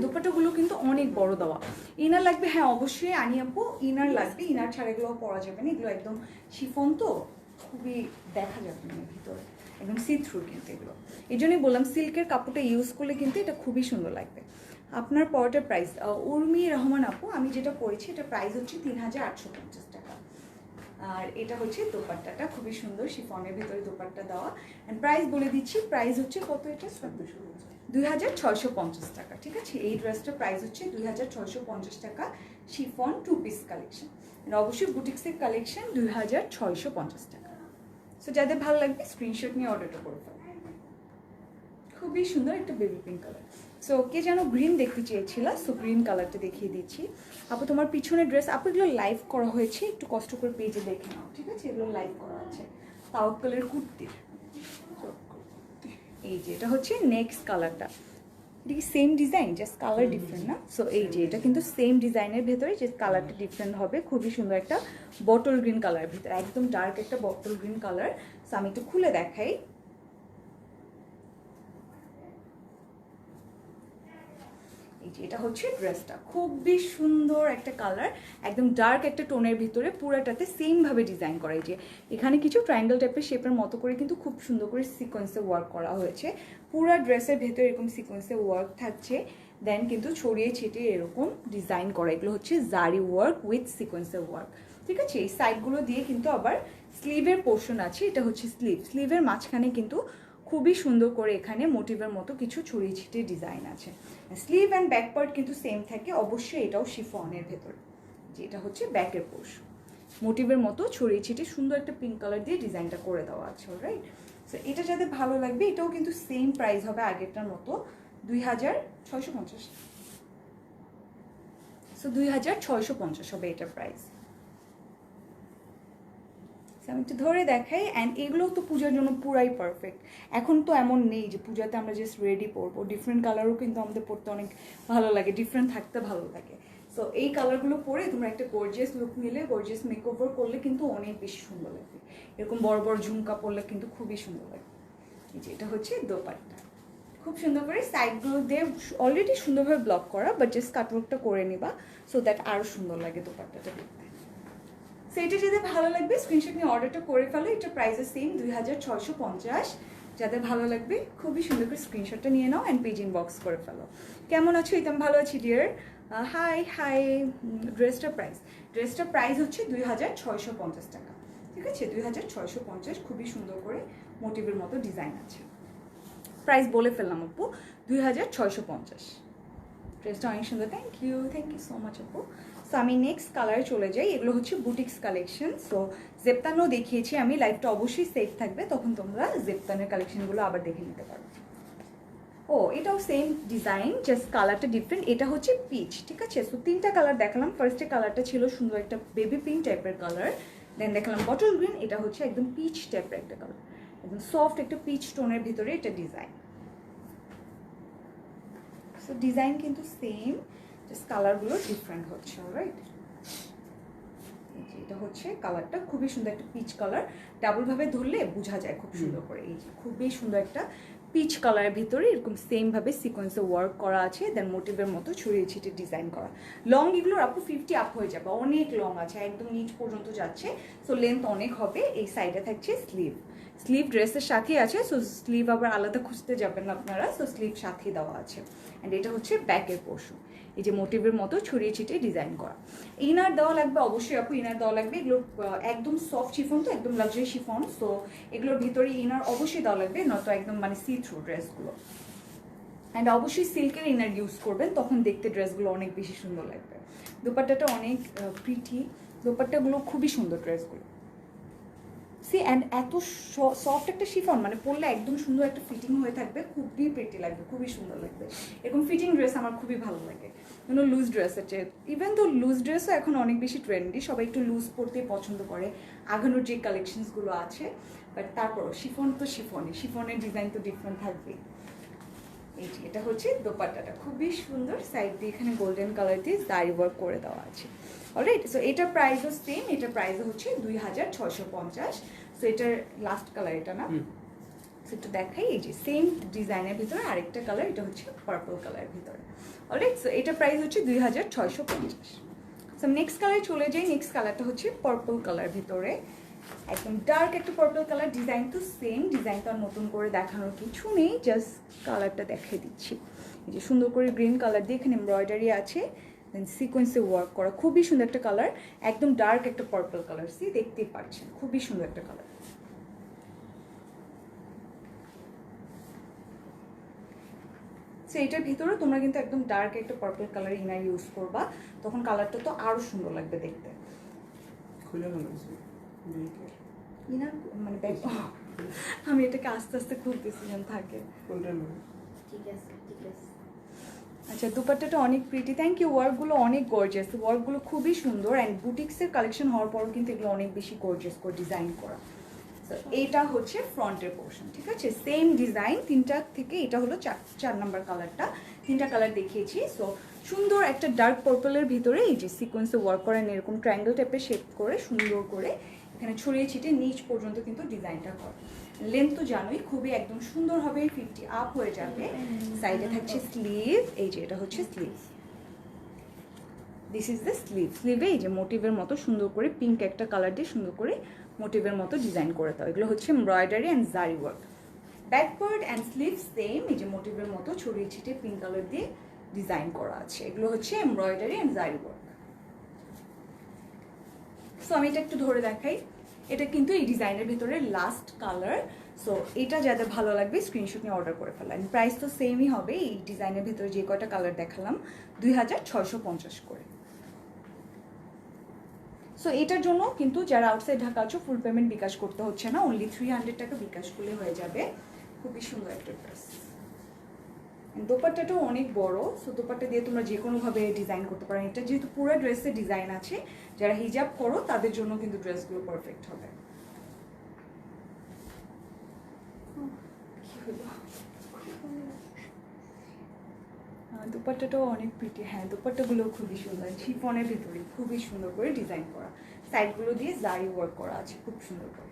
দোপাট্টাগুলো কিন্তু অনেক বড় দেওয়া। ইনার লাগবে? হ্যাঁ অবশ্যই আনি আপু, ইনার লাগবে, ইনার ছাড়া এগুলো পরা যাবে না, এগুলো একদম শিফন তো খুবই দেখা যাবে না ভিতরে, একদম সি থ্রু কিন্তু এগুলো। এই জন্যই বললাম সিল্কের কাপড়টা ইউজ করলে কিন্তু এটা খুবই সুন্দর লাগবে। আপনার পরাটার প্রাইস, উর্মি রহমান আপু, আমি যেটা পরেছি এটা প্রাইস হচ্ছে 3850 টাকা। আর এটা হচ্ছে দোপাট্টাটা, খুবই সুন্দর শিফনের ভিতরে দোপাট্টা দেওয়া, অ্যান্ড প্রাইস বলে দিচ্ছি, প্রাইস হচ্ছে কত? এটা 2650 টাকা, ঠিক আছে? এই ড্রেসটার প্রাইস হচ্ছে 2650 টাকা, শিফন 2 পিস কালেকশন, অবশ্যই বুটিক্সের কালেকশন, 2650 টাকা। সো যাদের ভালো লাগবে স্ক্রিনশট নিয়ে অর্ডারটা করে ফেলো। খুবই সুন্দর একটা বেবি পিঙ্ক কালার। সো কে যেন গ্রিন দেখতে চেয়েছিল, সো গ্রিন কালারটা দেখিয়ে দিচ্ছি। আপু তোমার পিছনের ড্রেস, আপু এগুলো লাইভ করা হয়েছে, একটু কষ্ট করে পেজে দেখে নাও, ঠিক আছে? এগুলো লাইভ করা আছে, তাওয়াক্কালের কুর্তির। এই যে এটা হচ্ছে নেক্সট কালারটা, এটা কি same design, just colour different না? সো এই যে এটা কিন্তু সেম ডিজাইনের ভেতরে, জাস্ট কালারটা ডিফারেন্ট হবে, খুবই সুন্দর একটা বটল গ্রিন কালারের ভিতরে, একদম ডার্ক একটা বটল গ্রিন কালার। সো আমি একটু খুলে দেখাই। এই যে এটা হচ্ছে ড্রেসটা, খুবই সুন্দর একটা কালার, একদম ডার্ক একটা টোনের ভিতরে, পুরাটাতে সেম ভাবে ডিজাইন করা। এই যে এখানে কিছু ট্রায়াঙ্গেল টাইপের শেপের মতো করে কিন্তু খুব সুন্দর করে সিকোয়েন্সে ওয়ার্ক করা হয়েছে, পুরা ড্রেসের ভেতরে এরকম সিকোয়েন্সে ওয়ার্ক থাকছে, দেন কিন্তু ছড়িয়ে ছিটিয়ে এরকম ডিজাইন করা, এগুলো হচ্ছে জারি ওয়ার্ক উইথ সিকোয়েন্সের ওয়ার্ক, ঠিক আছে? এই সাইডগুলো দিয়ে কিন্তু আবার স্লিভের পোর্শন আছে, এটা হচ্ছে স্লিভ, স্লিভের মাঝখানে কিন্তু খুবই সুন্দর করে এখানে মোটিভের মতো কিছু ছড়িয়ে ছিটিয়ে ডিজাইন আছে। স্লিভ অ্যান্ড ব্যাক পার্ট কিন্তু সেম থাকে, অবশ্যই এটাও শিফনের ভেতর, যে এটা হচ্ছে ব্যাকের পোর্শন, মোটিভের মতো ছড়িয়ে ছিটিয়ে সুন্দর একটা পিঙ্ক কালার দিয়ে ডিজাইনটা করে দেওয়া আছে, রাইট? সো এটা যাদের ভালো লাগবে, এটাও কিন্তু সেম প্রাইস হবে আগেরটার মতো, 2650। সো 2650 হবে এটার প্রাইস। আমি একটু ধরে দেখাই, অ্যান্ড এগুলোও তো পূজার জন্য পুরাই পারফেক্ট। এখন তো এমন নেই যে পূজাতে আমরা জাস্ট রেডি পরবো, ডিফারেন্ট কালারও কিন্তু আমাদের পরতে অনেক ভালো লাগে, ডিফারেন্ট থাকতে ভালো লাগে। সো এই কালারগুলো পরে তোমরা একটা গর্জিয়াস লুক নিলে, গর্জিয়াস মেকওভার করলে কিন্তু অনেক বেশি সুন্দর লাগবে, এরকম বড় বড় ঝুমকা পরলে কিন্তু খুবই সুন্দর লাগবে। এই যে এটা হচ্ছে দোপাট্টা, খুব সুন্দর করে সাইডগুলো দিয়ে অলরেডি সুন্দরভাবে ব্লক করা, বাট জাস্ট কাটওয়ার্কটা করে নিবা, সো দ্যাট আরও সুন্দর লাগে দোপাট্টাটা দেখতে। সো এটা যদি ভালো লাগবে স্ক্রিনশট নিয়ে অর্ডারটা করে ফেলো, এটা প্রাইসের সেম 2650। যাদের ভালো লাগবে খুবই সুন্দর করে স্ক্রিনশটটা নিয়ে নাও অ্যান্ড পেজ ইনবক্স করে ফেলো। কেমন আছো? এটা আমি ভালো আছি ডিয়ার। High high. ড্রেসটার প্রাইস হচ্ছে 2650 টাকা, ঠিক আছে? 2650, খুবই সুন্দর করে মোটিভের মতো ডিজাইন আছে। প্রাইস বলে ফেললাম আপু, 2650। ড্রেসটা অনেক সুন্দর, থ্যাংক ইউ সো মাচ আপু। সো আমি নেক্সট কালারে চলে যাই, এগুলো হচ্ছে বুটিক্স কালেকশন। সো জেপতানও দেখিয়েছি আমি, লাইফটা অবশ্যই সেফ থাকবে, তখন তোমরা জেপতানের কালেকশনগুলো আবার দেখে নিতে পারো। ও এটাও সেম ডিজাইন, জাস্ট কালারটা ডিফারেন্ট। এটা হচ্ছে পিচ, ঠিক আছে। সো তিনটা কালার দেখালাম। ফার্স্টে কালারটা ছিল সুন্দর একটা বেবি পিঙ্ক টাইপের কালার, দেন দেখালাম বটল গ্রিন, এটা হচ্ছে একদম পিচ টাইপের একটা কালার, একদম সফট একটা পিচ টোনের ভিতরে এটা ডিজাইন। সো ডিজাইন কিন্তু সেম, জাস্ট কালারগুলো ডিফারেন্ট হচ্ছে। অলরাইট, এটা হচ্ছে কালারটা খুবই সুন্দর একটা পিচ কালার, ডাবল ভাবে ধরলে বোঝা যায় খুব সুন্দর করে। এই যে খুবই সুন্দর একটা পিচ কালারের ভিতরে এরকম সেম ভাবে সিকোয়েন্সে ওয়ার্ক করা আছে, দেন মোটিভের মতো ছড়িয়ে ছিটিয়ে ডিজাইন করা। লং এগুলোর আপু 50 আপ হয়ে যাবে, অনেক লং আছে, একদম নিচ পর্যন্ত যাচ্ছে, সো লেন্থ অনেক হবে। এই সাইডে থাকছে স্লিভ, স্লিভ ড্রেসের সাথেই আছে, সো স্লিভ আবার আলাদা খুঁজতে যাবেন না আপনারা, সো স্লিভ সাথেই দেওয়া আছে। অ্যান্ড এটা হচ্ছে ব্যাকের পোর্শন, এই যে মোটিভের মতো ছড়িয়ে ছিটিয়ে ডিজাইন করা। ইনার দেওয়া লাগবে অবশ্যই আপু, ইনার দেওয়া লাগবে। এগুলো একদম সফট শিফন, তো একদম লাক্সারি শিফন, সো এগুলোর ভিতরে ইনার অবশ্যই দেওয়া লাগবে, নয়তো একদম মানে সি থ্রু ড্রেসগুলো। অ্যান্ড অবশ্যই সিল্কের ইনার ইউজ করবেন, তখন দেখতে ড্রেসগুলো অনেক বেশি সুন্দর লাগবে। দোপাট্টাটা অনেক প্রিটি, দোপাট্টাগুলো খুবই সুন্দর ড্রেসগুলো। সি অ্যান্ড এত সফট একটা শিফন, মানে পরলে একদম সুন্দর একটা ফিটিং হয়ে থাকবে, খুবই প্রিটি লাগবে, খুবই সুন্দর লাগবে। এরকম ফিটিং ড্রেস আমার খুবই ভালো লাগে, কোনো লুজ ড্রেসের চেয়ে। ইভেন তো লুজ ড্রেসও এখন অনেক বেশি ট্রেন্ডি, সবাই একটু লুজ পরতেই পছন্দ করে, আগানোর যে কালেকশনসগুলো আছে। বাট তারপরও শিফন তো শিফনই, শিফনের ডিজাইন তো ডিফারেন্ট থাকবেই। এই যে এটা হচ্ছে দোপাট্টাটা খুবই সুন্দর, সাইড দিয়ে এখানে গোল্ডেন কালার দিয়ে দাড়ি ওয়ার্ক করে দেওয়া আছে। অলরাইট, সো এটার প্রাইসও সেম, এটার প্রাইসও হচ্ছে 2650। সো এটার লাস্ট কালার এটা না, সো একটু দেখাই। এই যে সেম ডিজাইনের ভিতরে আরেকটা কালার, এটা হচ্ছে পার্পল কালারের ভিতরে। অলরাইট, সো এটার প্রাইস হচ্ছে 2650। সো নেক্সট কালারে চলে যাই। নেক্সট কালারটা হচ্ছে পার্পল কালার ভিতরে, একদম ডার্ক একটা পার্পল কালার। ডিজাইন তো সেম, ডিজাইন তো আর নতুন করে দেখানোর কিছু নেই, জাস্ট কালারটা দেখিয়ে দিচ্ছি। এই যে সুন্দর করে গ্রিন কালার দিয়ে এখানে এমব্রয়ডারি আছে, দেন সিকোয়েন্সে ওয়ার্ক করা, খুবই সুন্দর একটা কালার, একদম ডার্ক একটা পার্পল কালার। সি দেখতেই পাচ্ছেন খুবই সুন্দর একটা কালার। সো এটার ভিতরে তোমরা কিন্তু একদম ডার্ক একটা পার্পল কালার ইনার ইউজ করবা, তখন কালারটা তো আরো সুন্দর লাগবে দেখতে। খুলে গেল ইনার মানে ব্যাগ, আমি এটাকে আস্তে আস্তে খুলতেছি যেন থাকে। ঠিক আছে ঠিক আছে। আচ্ছা, দুপাট্টাটা অনেক প্রিটি, থ্যাংক ইউ। ওয়ার্কগুলো অনেক গর্জিয়াস, ওয়ার্কগুলো খুবই সুন্দর, অ্যান্ড বুটিক্সের কালেকশন হওয়ার পরও কিন্তু এগুলো অনেক বেশি গর্জিয়াস করে ডিজাইন করা। তো এইটা হচ্ছে ফ্রন্টের পোর্শন, ঠিক আছে, সেম ডিজাইন তিনটা থেকে। এটা হলো 4 নাম্বার কালারটা, তিনটা কালার দেখিয়েছি। সো সুন্দর একটা ডার্ক পার্পলের ভিতরে এই যে সিকোয়েন্সে ওয়ার্ক করেন, এরকম ট্রায়াঙ্গেল টাইপের শেপ করে সুন্দর করে এখানে ছড়িয়ে ছিটিয়ে নিচ পর্যন্ত কিন্তু ডিজাইনটা করে। লেন্থ তো জানোই খুবই একদম সুন্দর হবে, 50 আপ হয়ে যাবে। সাইডে থাকছে স্লিভ, এই যে এটা হচ্ছে sleeve, this is the sleeve. স্লিভে এই যে মোটিভের মতো সুন্দর করে পিঙ্ক একটা কালার দিয়ে সুন্দর করে মোটিভের মতো ডিজাইন করে দাও। এগুলো হচ্ছে এমব্রয়ডারি অ্যান্ড জারি work. Back part and sleeve same, এই যে মোটিভের মতো ছড়িয়ে ছিটিয়ে পিঙ্ক কালার দিয়ে ডিজাইন করা আছে। এগুলো হচ্ছে এমব্রয়ডারি অ্যান্ড জারি ওয়ার্ক। সো আমি এটা একটু ধরে দেখাই, এটা কিন্তু এই ডিজাইনের ভিতরে লাস্ট কালার। সো এটা যাদের ভালো লাগবে স্ক্রিনশট নিয়ে অর্ডার করে ফেলেন। প্রাইস তো সেমই হবে, এই ডিজাইনের ভিতরে যে কয়টা কালার দেখালাম 2650 করে। সো এটার জন্য কিন্তু যারা আউটসাইড ঢাকা আছো ফুল পেমেন্ট বিকাশ করতে হচ্ছে না, অনলি 300 টাকা বিকাশ করলে হয়ে যাবে। খুবই সুন্দর একটা ড্রেস, দোপাট্টাটাও অনেক বড়। সো দোপাট্টা দিয়ে তোমরা যে কোনোভাবে ডিজাইন করতে পারো। এটা যেহেতু পুরো ড্রেসে ডিজাইন আছে, যারা হিজাব করো তাদের জন্য কিন্তু ড্রেসগুলো পারফেক্ট হবে। দোপাট্টাটাও অনেক প্রিটি, হ্যাঁ দোপাট্টাগুলো খুবই সুন্দর, শিফনের ভিতরে খুবই সুন্দর করে ডিজাইন করা, সাইডগুলো দিয়ে জারি ওয়ার্ক করা আছে খুব সুন্দর করে।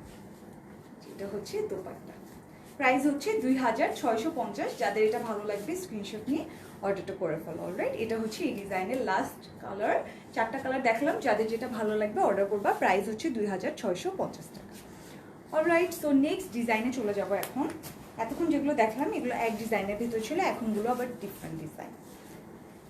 এটা হচ্ছে দোপাট্টা, প্রাইস হচ্ছে 2650। যাদের এটা ভালো লাগবে স্ক্রিনশট নিয়ে অর্ডারটা করে ফেলো। অলরাইট, এটা হচ্ছে এই ডিজাইনের লাস্ট কালার। 4টা কালার দেখলাম, যাদের যেটা ভালো লাগবে অর্ডার করবা। প্রাইস হচ্ছে 2650 টাকা। অলরাইট, সো নেক্সট ডিজাইনে চলে যাব এখন। এতক্ষণ যেগুলো দেখলাম এগুলো এক ডিজাইনের ভিতরে ছিল, এখনগুলো আবার ডিফারেন্ট ডিজাইন।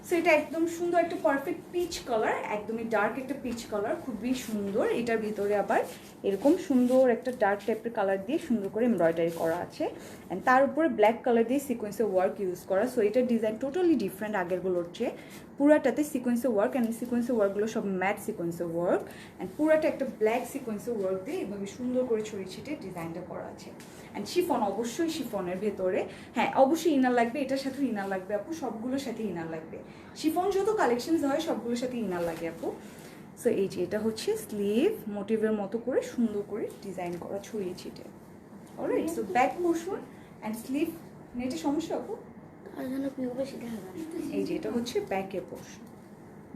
সো এটা একদম সুন্দর একটা পারফেক্ট পিচ কালার, একদমই ডার্ক একটা পিচ কালার, খুবই সুন্দর। এটার ভিতরে আবার এরকম সুন্দর একটা ডার্ক টাইপের কালার দিয়ে সুন্দর করে এমব্রয়ডারি করা আছে, অ্যান্ড তার উপরে ব্ল্যাক কালার দিয়ে সিকোয়েন্সে ওয়ার্ক ইউজ করা। সো এটার ডিজাইন টোটালি ডিফারেন্ট আগেরগুলোর চেয়ে, পুরাটাতে সিকোয়েন্সের ওয়ার্ক, অ্যান্ড সিকোয়েন্সের ওয়ার্কগুলো সব ম্যাট সিকোয়েন্সের ওয়ার্ক, অ্যান্ড পুরাটা একটা ব্ল্যাক সিকোয়েন্সের ওয়ার্ক দিয়ে এভাবে সুন্দর করে ছড়িয়ে ছিটিয়ে ডিজাইনটা করা আছে। অ্যান্ড শিফন, অবশ্যই শিফনের ভেতরে, হ্যাঁ অবশ্যই ইনার লাগবে, এটার সাথেও ইনার লাগবে আপু, সবগুলোর সাথে ইনার লাগবে। শিফন যত কালেকশনস হয় সবগুলোর সাথে ইনার লাগে আপু। সো এই যে এটা হচ্ছে স্লিভ, মোটিভের মতো করে সুন্দর করে ডিজাইন করা ছড়িয়ে ছিটে। Alright, so back portion and sleeve, নেটে সমস্যা আপু? এই যে এটা হচ্ছে ব্যাকের পোর্শন,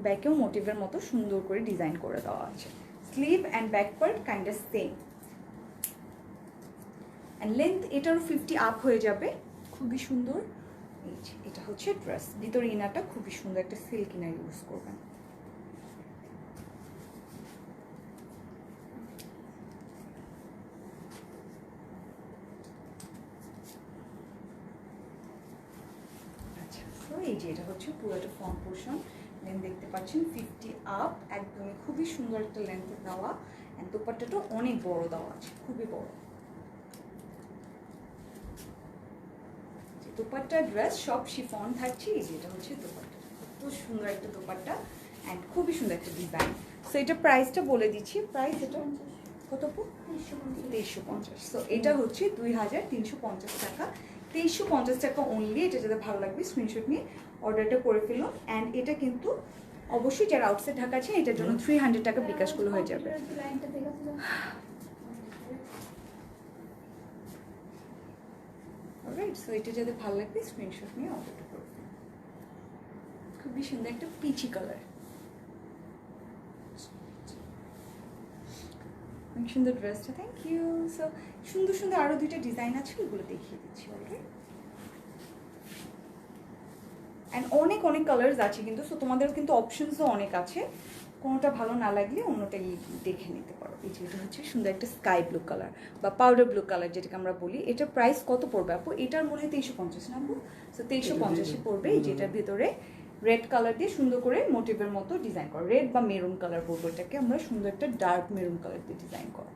ব্যাকেও মোটিভের মতো সুন্দর করে ডিজাইন করে দেওয়া আছে। Sleeve and back part kind of same, and length এটারও 50 আপ হয়ে যাবে, খুবই সুন্দর। এই যে এটা হচ্ছে ড্রেস, ভিতরে ইনারটা খুবই সুন্দর একটা সিল্ক ইনার ইউজ করবেন। আচ্ছা, তো এই যে এটা হচ্ছে পুরোটা ফ্রন্ট পোর্শন, লেন্থ দেখতে পাচ্ছেন 50 আপ, একদমই খুবই সুন্দর একটা লেন্থে দেওয়া, অ্যান্ড দোপাট্টাটা অনেক বড় দেওয়া আছে, খুবই বড়। দোপাট্টা ড্রেস সব শিফন থাকছে। এই যে এটা হচ্ছে দোপাট্টা, কত সুন্দর একটা দোপাট্টা অ্যান্ড খুবই সুন্দর একটা ডিজাইন। সো এটা প্রাইসটা বলে দিচ্ছি, প্রাইস এটা কত? 2350। সো এটা হচ্ছে 2350 টাকা, 2350 টাকা অনলি। এটা যাদের ভালো লাগবে স্ক্রিনশট নিয়ে অর্ডারটা করে ফেলুন। অ্যান্ড এটা কিন্তু অবশ্যই যারা আউটসাইড ঢাকা আছে এটার জন্য 300 টাকা বিকাশগুলো হয়ে যাবে। অলরাইট, সো এটা যাদের ভালো লাগবে স্ক্রিনশট নিয়ে অর্ডারটা করে ফেলুন। খুবই সুন্দর একটা পিচি কালার, অনেক সুন্দর ড্রেসটা, থ্যাংক ইউ। সো সুন্দর সুন্দর আরও দুইটা ডিজাইন আছে, ওগুলো দেখিয়ে দিচ্ছি অলরেডি। অ্যান্ড অনেক অনেক কালার্স আছে কিন্তু, সো তোমাদের কিন্তু অপশনসও অনেক আছে, কোনোটা ভালো না লাগলে অন্যটাই দেখে নিতে পারো। এই যে এটা হচ্ছে সুন্দর একটা স্কাই ব্লু কালার বা পাউডার ব্লু কালার যেটাকে আমরা বলি। এটার প্রাইস কত পড়বে আপু? এটার মনে হয় 2350 না আপু? সো 2350 পড়বে। এই যে এটার ভিতরে রেড কালার দিয়ে সুন্দর করে মোটিভের মতো ডিজাইন করা, রেড বা মেরুন কালার বলবো এটাকে আমরা, সুন্দর একটা ডার্ক মেরুন কালার দিয়ে ডিজাইন করা।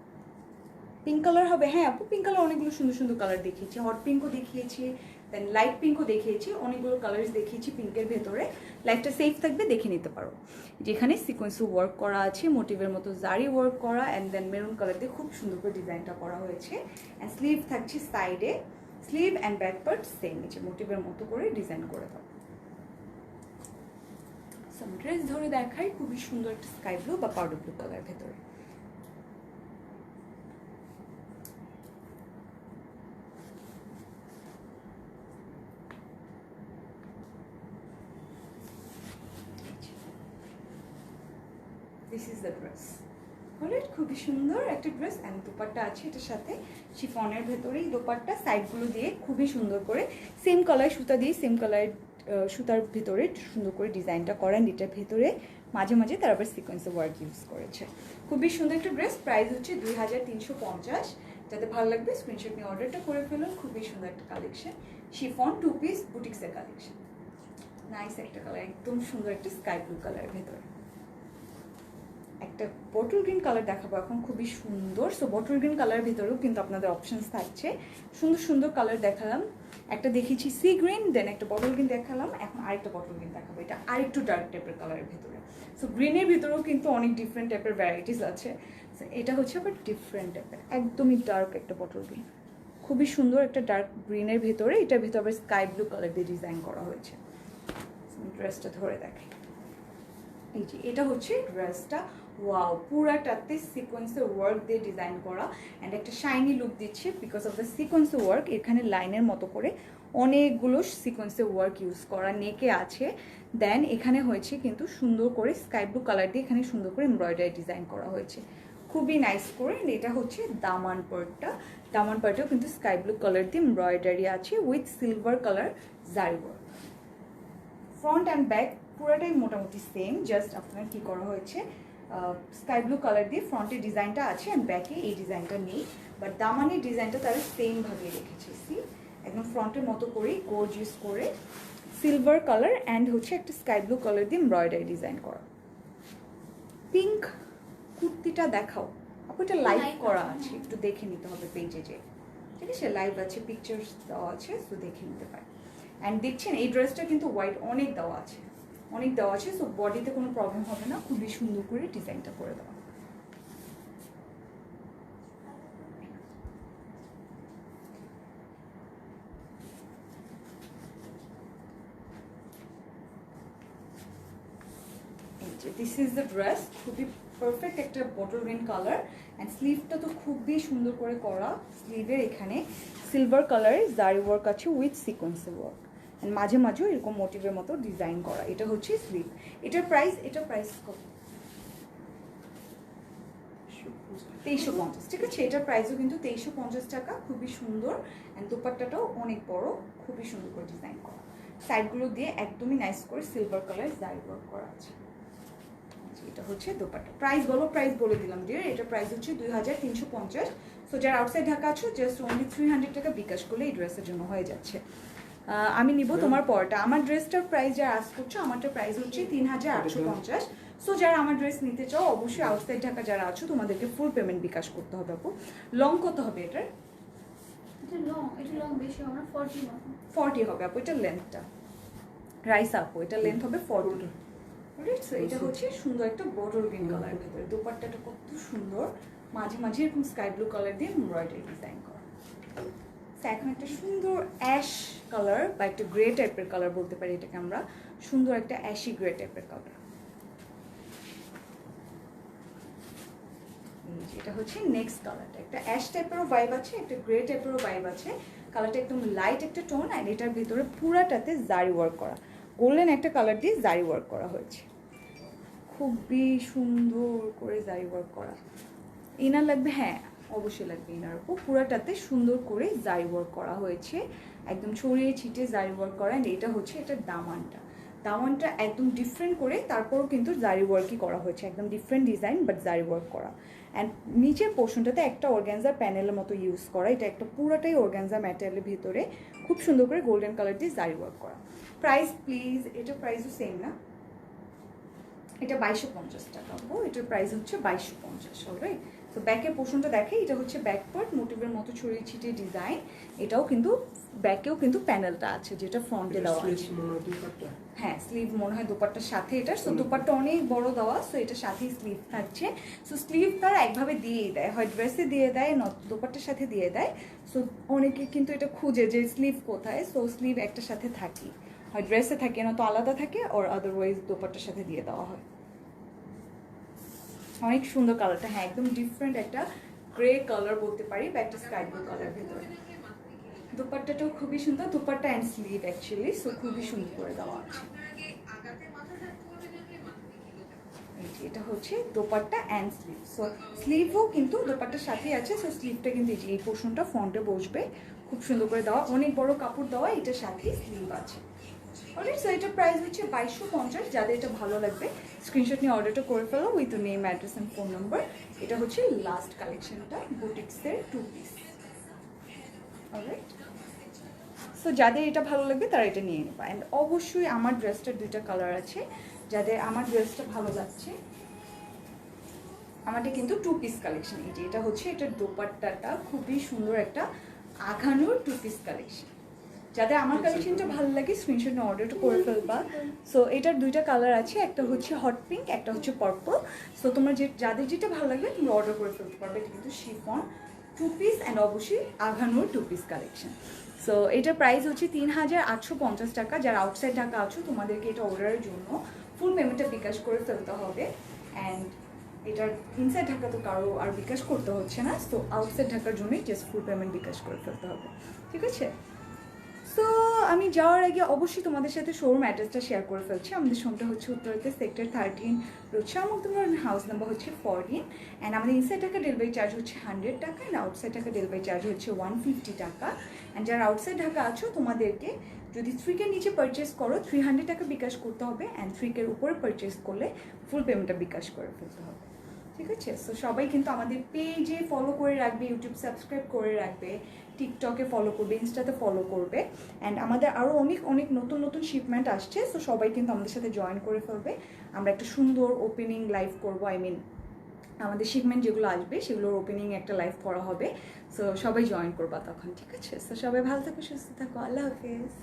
পিঙ্ক কালার হবে, হ্যাঁ আপু পিঙ্ক কালার অনেকগুলো সুন্দর সুন্দর কালার দেখিয়েছি, হট পিঙ্কও দেখিয়েছি, দেন লাইট পিঙ্কও দেখিয়েছি, অনেকগুলো কালার্স দেখিয়েছি পিঙ্কের ভেতরে। লাইটটা সেফ থাকবে, দেখে নিতে পারো। যেখানে সিকোয়েন্সও ওয়ার্ক করা আছে, মোটিভের মতো জারি ওয়ার্ক করা, অ্যান্ড দেন মেরুন কালার দিয়ে খুব সুন্দর করে ডিজাইনটা করা হয়েছে। অ্যান্ড স্লিভ থাকছে সাইডে, sleeve and back part same, নিচে মোটিভের মতো করে ডিজাইন করে দাও। ড্রেস ধরে দেখাই, খুবই সুন্দর একটা স্কাই ব্লু বা পাউডার ব্লু কালার ভেতরে। This is the dress, alright, খুবই সুন্দর একটা ড্রেস। অ্যান্ড দোপাট্টা আছে এটার সাথে, শিফনের ভেতরেই দোপাট্টা, সাইডগুলো দিয়ে খুবই সুন্দর করে সেম কালার সুতা দিয়ে, সেম কালার সুতার ভিতরে সুন্দর করে ডিজাইনটা করা। এটার ভেতরে মাঝে মাঝে তার আবার সিকোয়েন্সের ওয়ার্ক ইউজ করেছে। খুবই সুন্দর একটা ড্রেস, প্রাইস হচ্ছে 2350। যাতে ভালো লাগবে স্ক্রিনশট নিয়ে অর্ডারটা করে ফেলুন। খুবই সুন্দর একটা কালেকশন, শিফন 2 পিস বুটিক্সের কালেকশন, নাইস একটা কালার, একদম সুন্দর একটা স্কাই ব্লু কালার ভেতরে। একটা বটল গ্রিন কালার দেখাবো এখন, খুবই সুন্দর। সো বটল গ্রিন কালারের ভিতরেও কিন্তু আপনাদের অপশনস থাকছে, সুন্দর সুন্দর কালার দেখালাম। একটা দেখিয়েছি সি গ্রিন, দেন একটা বটল গ্রিন দেখালাম, এখন আরেকটা বটল গ্রিন দেখাবো, এটা আরেকটু ডার্ক টাইপের কালারের ভিতরে। সো গ্রিনের ভিতরেও কিন্তু অনেক ডিফারেন্ট টাইপের ভ্যারাইটিস আছে। সো এটা হচ্ছে আবার ডিফারেন্ট টাইপের, একদমই ডার্ক একটা বটল গ্রিন, খুবই সুন্দর একটা ডার্ক গ্রিনের ভিতরে। এটার ভিতরে আবার স্কাই ব্লু কালার দিয়ে ডিজাইন করা হয়েছে। ড্রেসটা ধরে দেখে, এই যে এটা হচ্ছে ড্রেসটা, ওয়াও, পুরাটাতে সিকোয়েন্সের ওয়ার্ক দিয়ে ডিজাইন করা, অ্যান্ড একটা শাইনি লুক দিচ্ছে বিকজ অফ দ্য সিকোয়েন্সের ওয়ার্ক। এখানে লাইনের মতো করে অনেকগুলো সিকোয়েন্সের ওয়ার্ক ইউজ করা, নেকে আছে। দেন এখানে হয়েছে কিন্তু সুন্দর করে স্কাই ব্লু কালার দিয়ে এখানে সুন্দর করে এমব্রয়ডারি ডিজাইন করা হয়েছে, খুবই নাইস করে। এটা হচ্ছে দামান পার্টটা, দামান পার্টেও কিন্তু স্কাই ব্লু কালার দিয়ে এমব্রয়ডারি আছে উইথ সিলভার কালার জারি ওয়ার্ক। ফ্রন্ট অ্যান্ড ব্যাক পুরোটাই মোটামুটি সেম, জাস্ট আপনার কী করা হয়েছে, স্কাই ব্লু কালার দিয়ে ফ্রন্টের ডিজাইনটা আছে অ্যান্ড ব্যাকে এই ডিজাইনটা নেই, বাট দামানের ডিজাইনটা তারা সেমভাবে রেখেছে। সি একদম ফ্রন্টের মতো করেই গর্জিয়াস করে সিলভার কালার অ্যান্ড হচ্ছে একটা স্কাই ব্লু কালার দিয়ে এমব্রয়ডারি ডিজাইন করা। পিঙ্ক কুর্তিটা দেখাও আপু, এটা লাইভ করা আছে, একটু দেখে নিতে হবে পেজে যে, ঠিক আছে, লাইভ আছে, পিকচার্স দেওয়া আছে, তো দেখে নিতে পারে। অ্যান্ড দেখছেন এই ড্রেসটা কিন্তু হোয়াইট অনেক দেওয়া আছে, অনেক দেওয়া আছে, সো বডিতে কোনো প্রবলেম হবে না, খুবই সুন্দর করে ডিজাইনটা করে দেওয়া। দিস ইজ দ্য ড্রেস, খুবই পারফেক্ট একটা বটল গ্রিন কালার অ্যান্ড স্লিভটা তো খুবই সুন্দর করে করা। স্লিভের এখানে সিলভার কালারের জারি ওয়ার্ক আছে উইথ সিকোয়েন্সের ওয়ার্ক অ্যান্ড মাঝে মাঝেও এরকম মোটিভের মতো ডিজাইন করা। এটা হচ্ছে স্লিভ। এটার প্রাইস কত? 2350, ঠিক আছে। এটার প্রাইসও কিন্তু 2350 টাকা, খুবই সুন্দর অ্যান্ড দোপাট্টাটাও অনেক বড়, খুবই সুন্দর করে ডিজাইন করা। সাইডগুলো দিয়ে একদমই নাইস করে সিলভার কালার জারি ওয়ার্ক করা আছে। এটা হচ্ছে দোপাট্টা। প্রাইস বলে দিলাম ডিয়ার, এটার প্রাইস হচ্ছে 2350। সো যারা আউটসাইড ঢাকা আছো জাস্ট অনলি 300 টাকা বিকাশ করলে এই ড্রেসের জন্য হয়ে যাচ্ছে। আমি নিব তোমার পরটা। আমার ড্রেসটার প্রাইস যারা আস্ক করছো, আমারটার প্রাইস হচ্ছে 3850। সো যারা আমার ড্রেস নিতে চাও অবশ্যই আউটসাইড ঢাকা যারা আছো তোমাদেরকে ফুল পেমেন্ট বিকাশ করতে হবে আপু। লং কত হবে এটার? এটা লং বেশি হবে না, 40 হবে আপু এটার লেন্থটা। রাইস আপু এটার লেন্থ হবে 40। রাইট, সো এটা হচ্ছে সুন্দর একটা বটল গ্রিন কালারের ভিতরে। দোপাট্টাটা কত সুন্দর, মাঝে মাঝে এরকম স্কাই ব্লু কালার দিয়ে এমব্রয়ডারি ডিজাইন করা। এখন একটা সুন্দর অ্যাশ কালার বা একটা গ্রে টাইপের কালার বলতে পারি এটাকে আমরা, সুন্দর একটা অ্যাশি গ্রে টাইপের কালার। এটা হচ্ছে নেক্সট কালারটা, একটা অ্যাশ টাইপেরও ভাইব আছে, একটা গ্রে টাইপেরও ভাইব আছে। কালারটা একদম লাইট একটা টোন অ্যান্ড এটার ভিতরে পুরাটাতে জারি ওয়ার্ক করা, গোল্ডেন একটা কালার দিয়ে জারি ওয়ার্ক করা হয়েছে, খুবই সুন্দর করে জারি ওয়ার্ক করা। ইনার লাগবে? হ্যাঁ অবশ্যই লাগবে ইনার উপর। পুরাটাতে সুন্দর করে জারি ওয়ার্ক করা হয়েছে, একদম ছড়িয়ে ছিটিয়ে জারি ওয়ার্ক করা। অ্যান্ড এটা হচ্ছে এটার দামানটা একদম ডিফারেন্ট করে, তারপরও কিন্তু জারি ওয়ার্কই করা হয়েছে, একদম ডিফারেন্ট ডিজাইন বাট জারি ওয়ার্ক করা। অ্যান্ড নিচের পোর্শনটাতে একটা অর্গানজার প্যানেলের মতো ইউজ করা, এটা একটা পুরাটাই অর্গানজা ম্যাটেরিয়ালের ভিতরে খুব সুন্দর করে গোল্ডেন কালার দিয়ে জারি ওয়ার্ক করা। প্রাইস প্লিজ, এটা প্রাইসও সেম না, এটা 2250 টাকা আপু, এটার প্রাইস হচ্ছে 2250। অলরাইট, তো ব্যাকের পোর্শনটা দেখে, এটা হচ্ছে ব্যাক পার্ট, মোটিভের মতো ছড়িয়ে ছিটিয়ে ডিজাইন। এটাও কিন্তু ব্যাকেও কিন্তু প্যানেলটা আছে যেটা ফ্রন্টে দেওয়া আছে। হ্যাঁ স্লিভ মনে হয় দোপাট্টার সাথে এটা, সো দোপাট্টা অনেক বড় দেওয়া, সো এটার সাথেই স্লিভ থাকছে। সো স্লিভ তারা একভাবে দিয়েই দেয়, হয় ড্রেসে দিয়ে দেয় না দোপাট্টার সাথে দিয়ে দেয়। সো অনেকে কিন্তু এটা খুঁজে যে স্লিভ কোথায়, সো স্লিভ একটার সাথে থাকি, হয় ড্রেসে থাকে না তো আলাদা থাকে, ওর আদারওয়াইজ দোপাট্টার সাথে দিয়ে দেওয়া হয়। অনেক সুন্দর কালারটা, হ্যাঁ একদম ডিফারেন্ট একটা গ্রে কালার বলতে পারি বা একটা স্কাই ব্লু কালার ভিতরে। দোপাট্টাটাও খুবই সুন্দর, dupatta and sleeve actually, so খুবই সুন্দর করে দেওয়া আছে। এটা হচ্ছে দোপাট্টা অ্যান্ড স্লিভ, সো স্লিভও কিন্তু দোপাট্টার সাথেই আছে। সো স্লিভটা কিন্তু এই পোর্শনটা ফ্রন্টে বসবে, খুব সুন্দর করে দেওয়া, অনেক বড় কাপড় দেওয়া, এটার সাথেই স্লিভ আছে। অলরাইট, সো এটার প্রাইস হচ্ছে 2250। যাদের এটা ভালো লাগবে স্ক্রিনশট নিয়ে অর্ডারটা করে ফেলো with name, address and phone number. এটা হচ্ছে লাস্ট কালেকশনটা, বুটিক্সের 2 পিস। অলরাইট, সো যাদের এটা ভালো লাগবে তারা এটা নিয়ে নেবে। অ্যান্ড অবশ্যই আমার ড্রেসটার 2টা কালার আছে, যাদের আমার ড্রেসটা ভালো লাগছে। আমাদের কিন্তু 2 পিস কালেকশন। এটা হচ্ছে এটার দোপাট্টাটা খুবই সুন্দর একটা আঘানোর 2 পিস কালেকশন। যাদের আমার কালেকশনটা ভালো লাগে স্ক্রিনশট নিয়ে অর্ডারটা করে ফেলবা। সো এটার 2টা কালার আছে, একটা হচ্ছে হট পিঙ্ক, একটা হচ্ছে পার্পল। সো তোমরা যাদের যেটা ভালো লাগবে তোমরা অর্ডার করে ফেলতে পারবে। এটা কিন্তু শিফন 2 পিস অ্যান্ড অবশ্যই আঘানোর 2 পিস কালেকশন। সো এটার প্রাইস হচ্ছে 3850 টাকা। যারা আউটসাইড ঢাকা আছো তোমাদেরকে এটা অর্ডারের জন্য ফুল পেমেন্টটা বিকাশ করে ফেলতে হবে। অ্যান্ড এটার ইনসাইড ঢাকা তো কারো আর বিকাশ করতে হচ্ছে না, তো আউটসাইড ঢাকার জন্যই জাস্ট ফুল পেমেন্ট বিকাশ করে ফেলতে হবে, ঠিক আছে। সো আমি যাওয়ার আগে অবশ্যই তোমাদের সাথে শোরুম অ্যাড্রেসটা শেয়ার করে ফেলছি। আমাদের শোরুমটা হচ্ছে উত্তরাতে sector 13, road Shah Makhdum road, house number হচ্ছে 14। অ্যান্ড আমাদের ইনসাইড টাকা ডেলিভারি চার্জ হচ্ছে 100 টাকা অ্যান্ড আউটসাইড টাকা ডেলিভারি চার্জ হচ্ছে 150 টাকা। অ্যান্ড যারা আউটসাইড ঢাকা আছো তোমাদেরকে যদি 3K নিচে পারচেস করো 300 টাকা বিকাশ করতে হবে অ্যান্ড 3K উপরে পারচেস করলে ফুল পেমেন্টটা বিকাশ করে ফেলতে হবে, ঠিক আছে। সো সবাই কিন্তু আমাদের পেজে ফলো করে রাখবে, ইউটিউব সাবস্ক্রাইব করে রাখবে, টিকটকে ফলো করবে, ইনস্টাতে ফলো করবে। অ্যান্ড আমাদের আরও অনেক নতুন শিপমেন্ট আসছে, সো সবাই কিন্তু আমাদের সাথে জয়েন করে ফেলবে। আমরা একটা সুন্দর ওপেনিং লাইভ করবো, আমাদের শিপমেন্ট যেগুলো আসবে সেগুলোর ওপেনিং একটা লাইভ করা হবে। সো সবাই জয়েন করবা তখন, ঠিক আছে। সো সবাই ভালো থাকো, সুস্থ থাকো, আল্লাহ হাফেজ।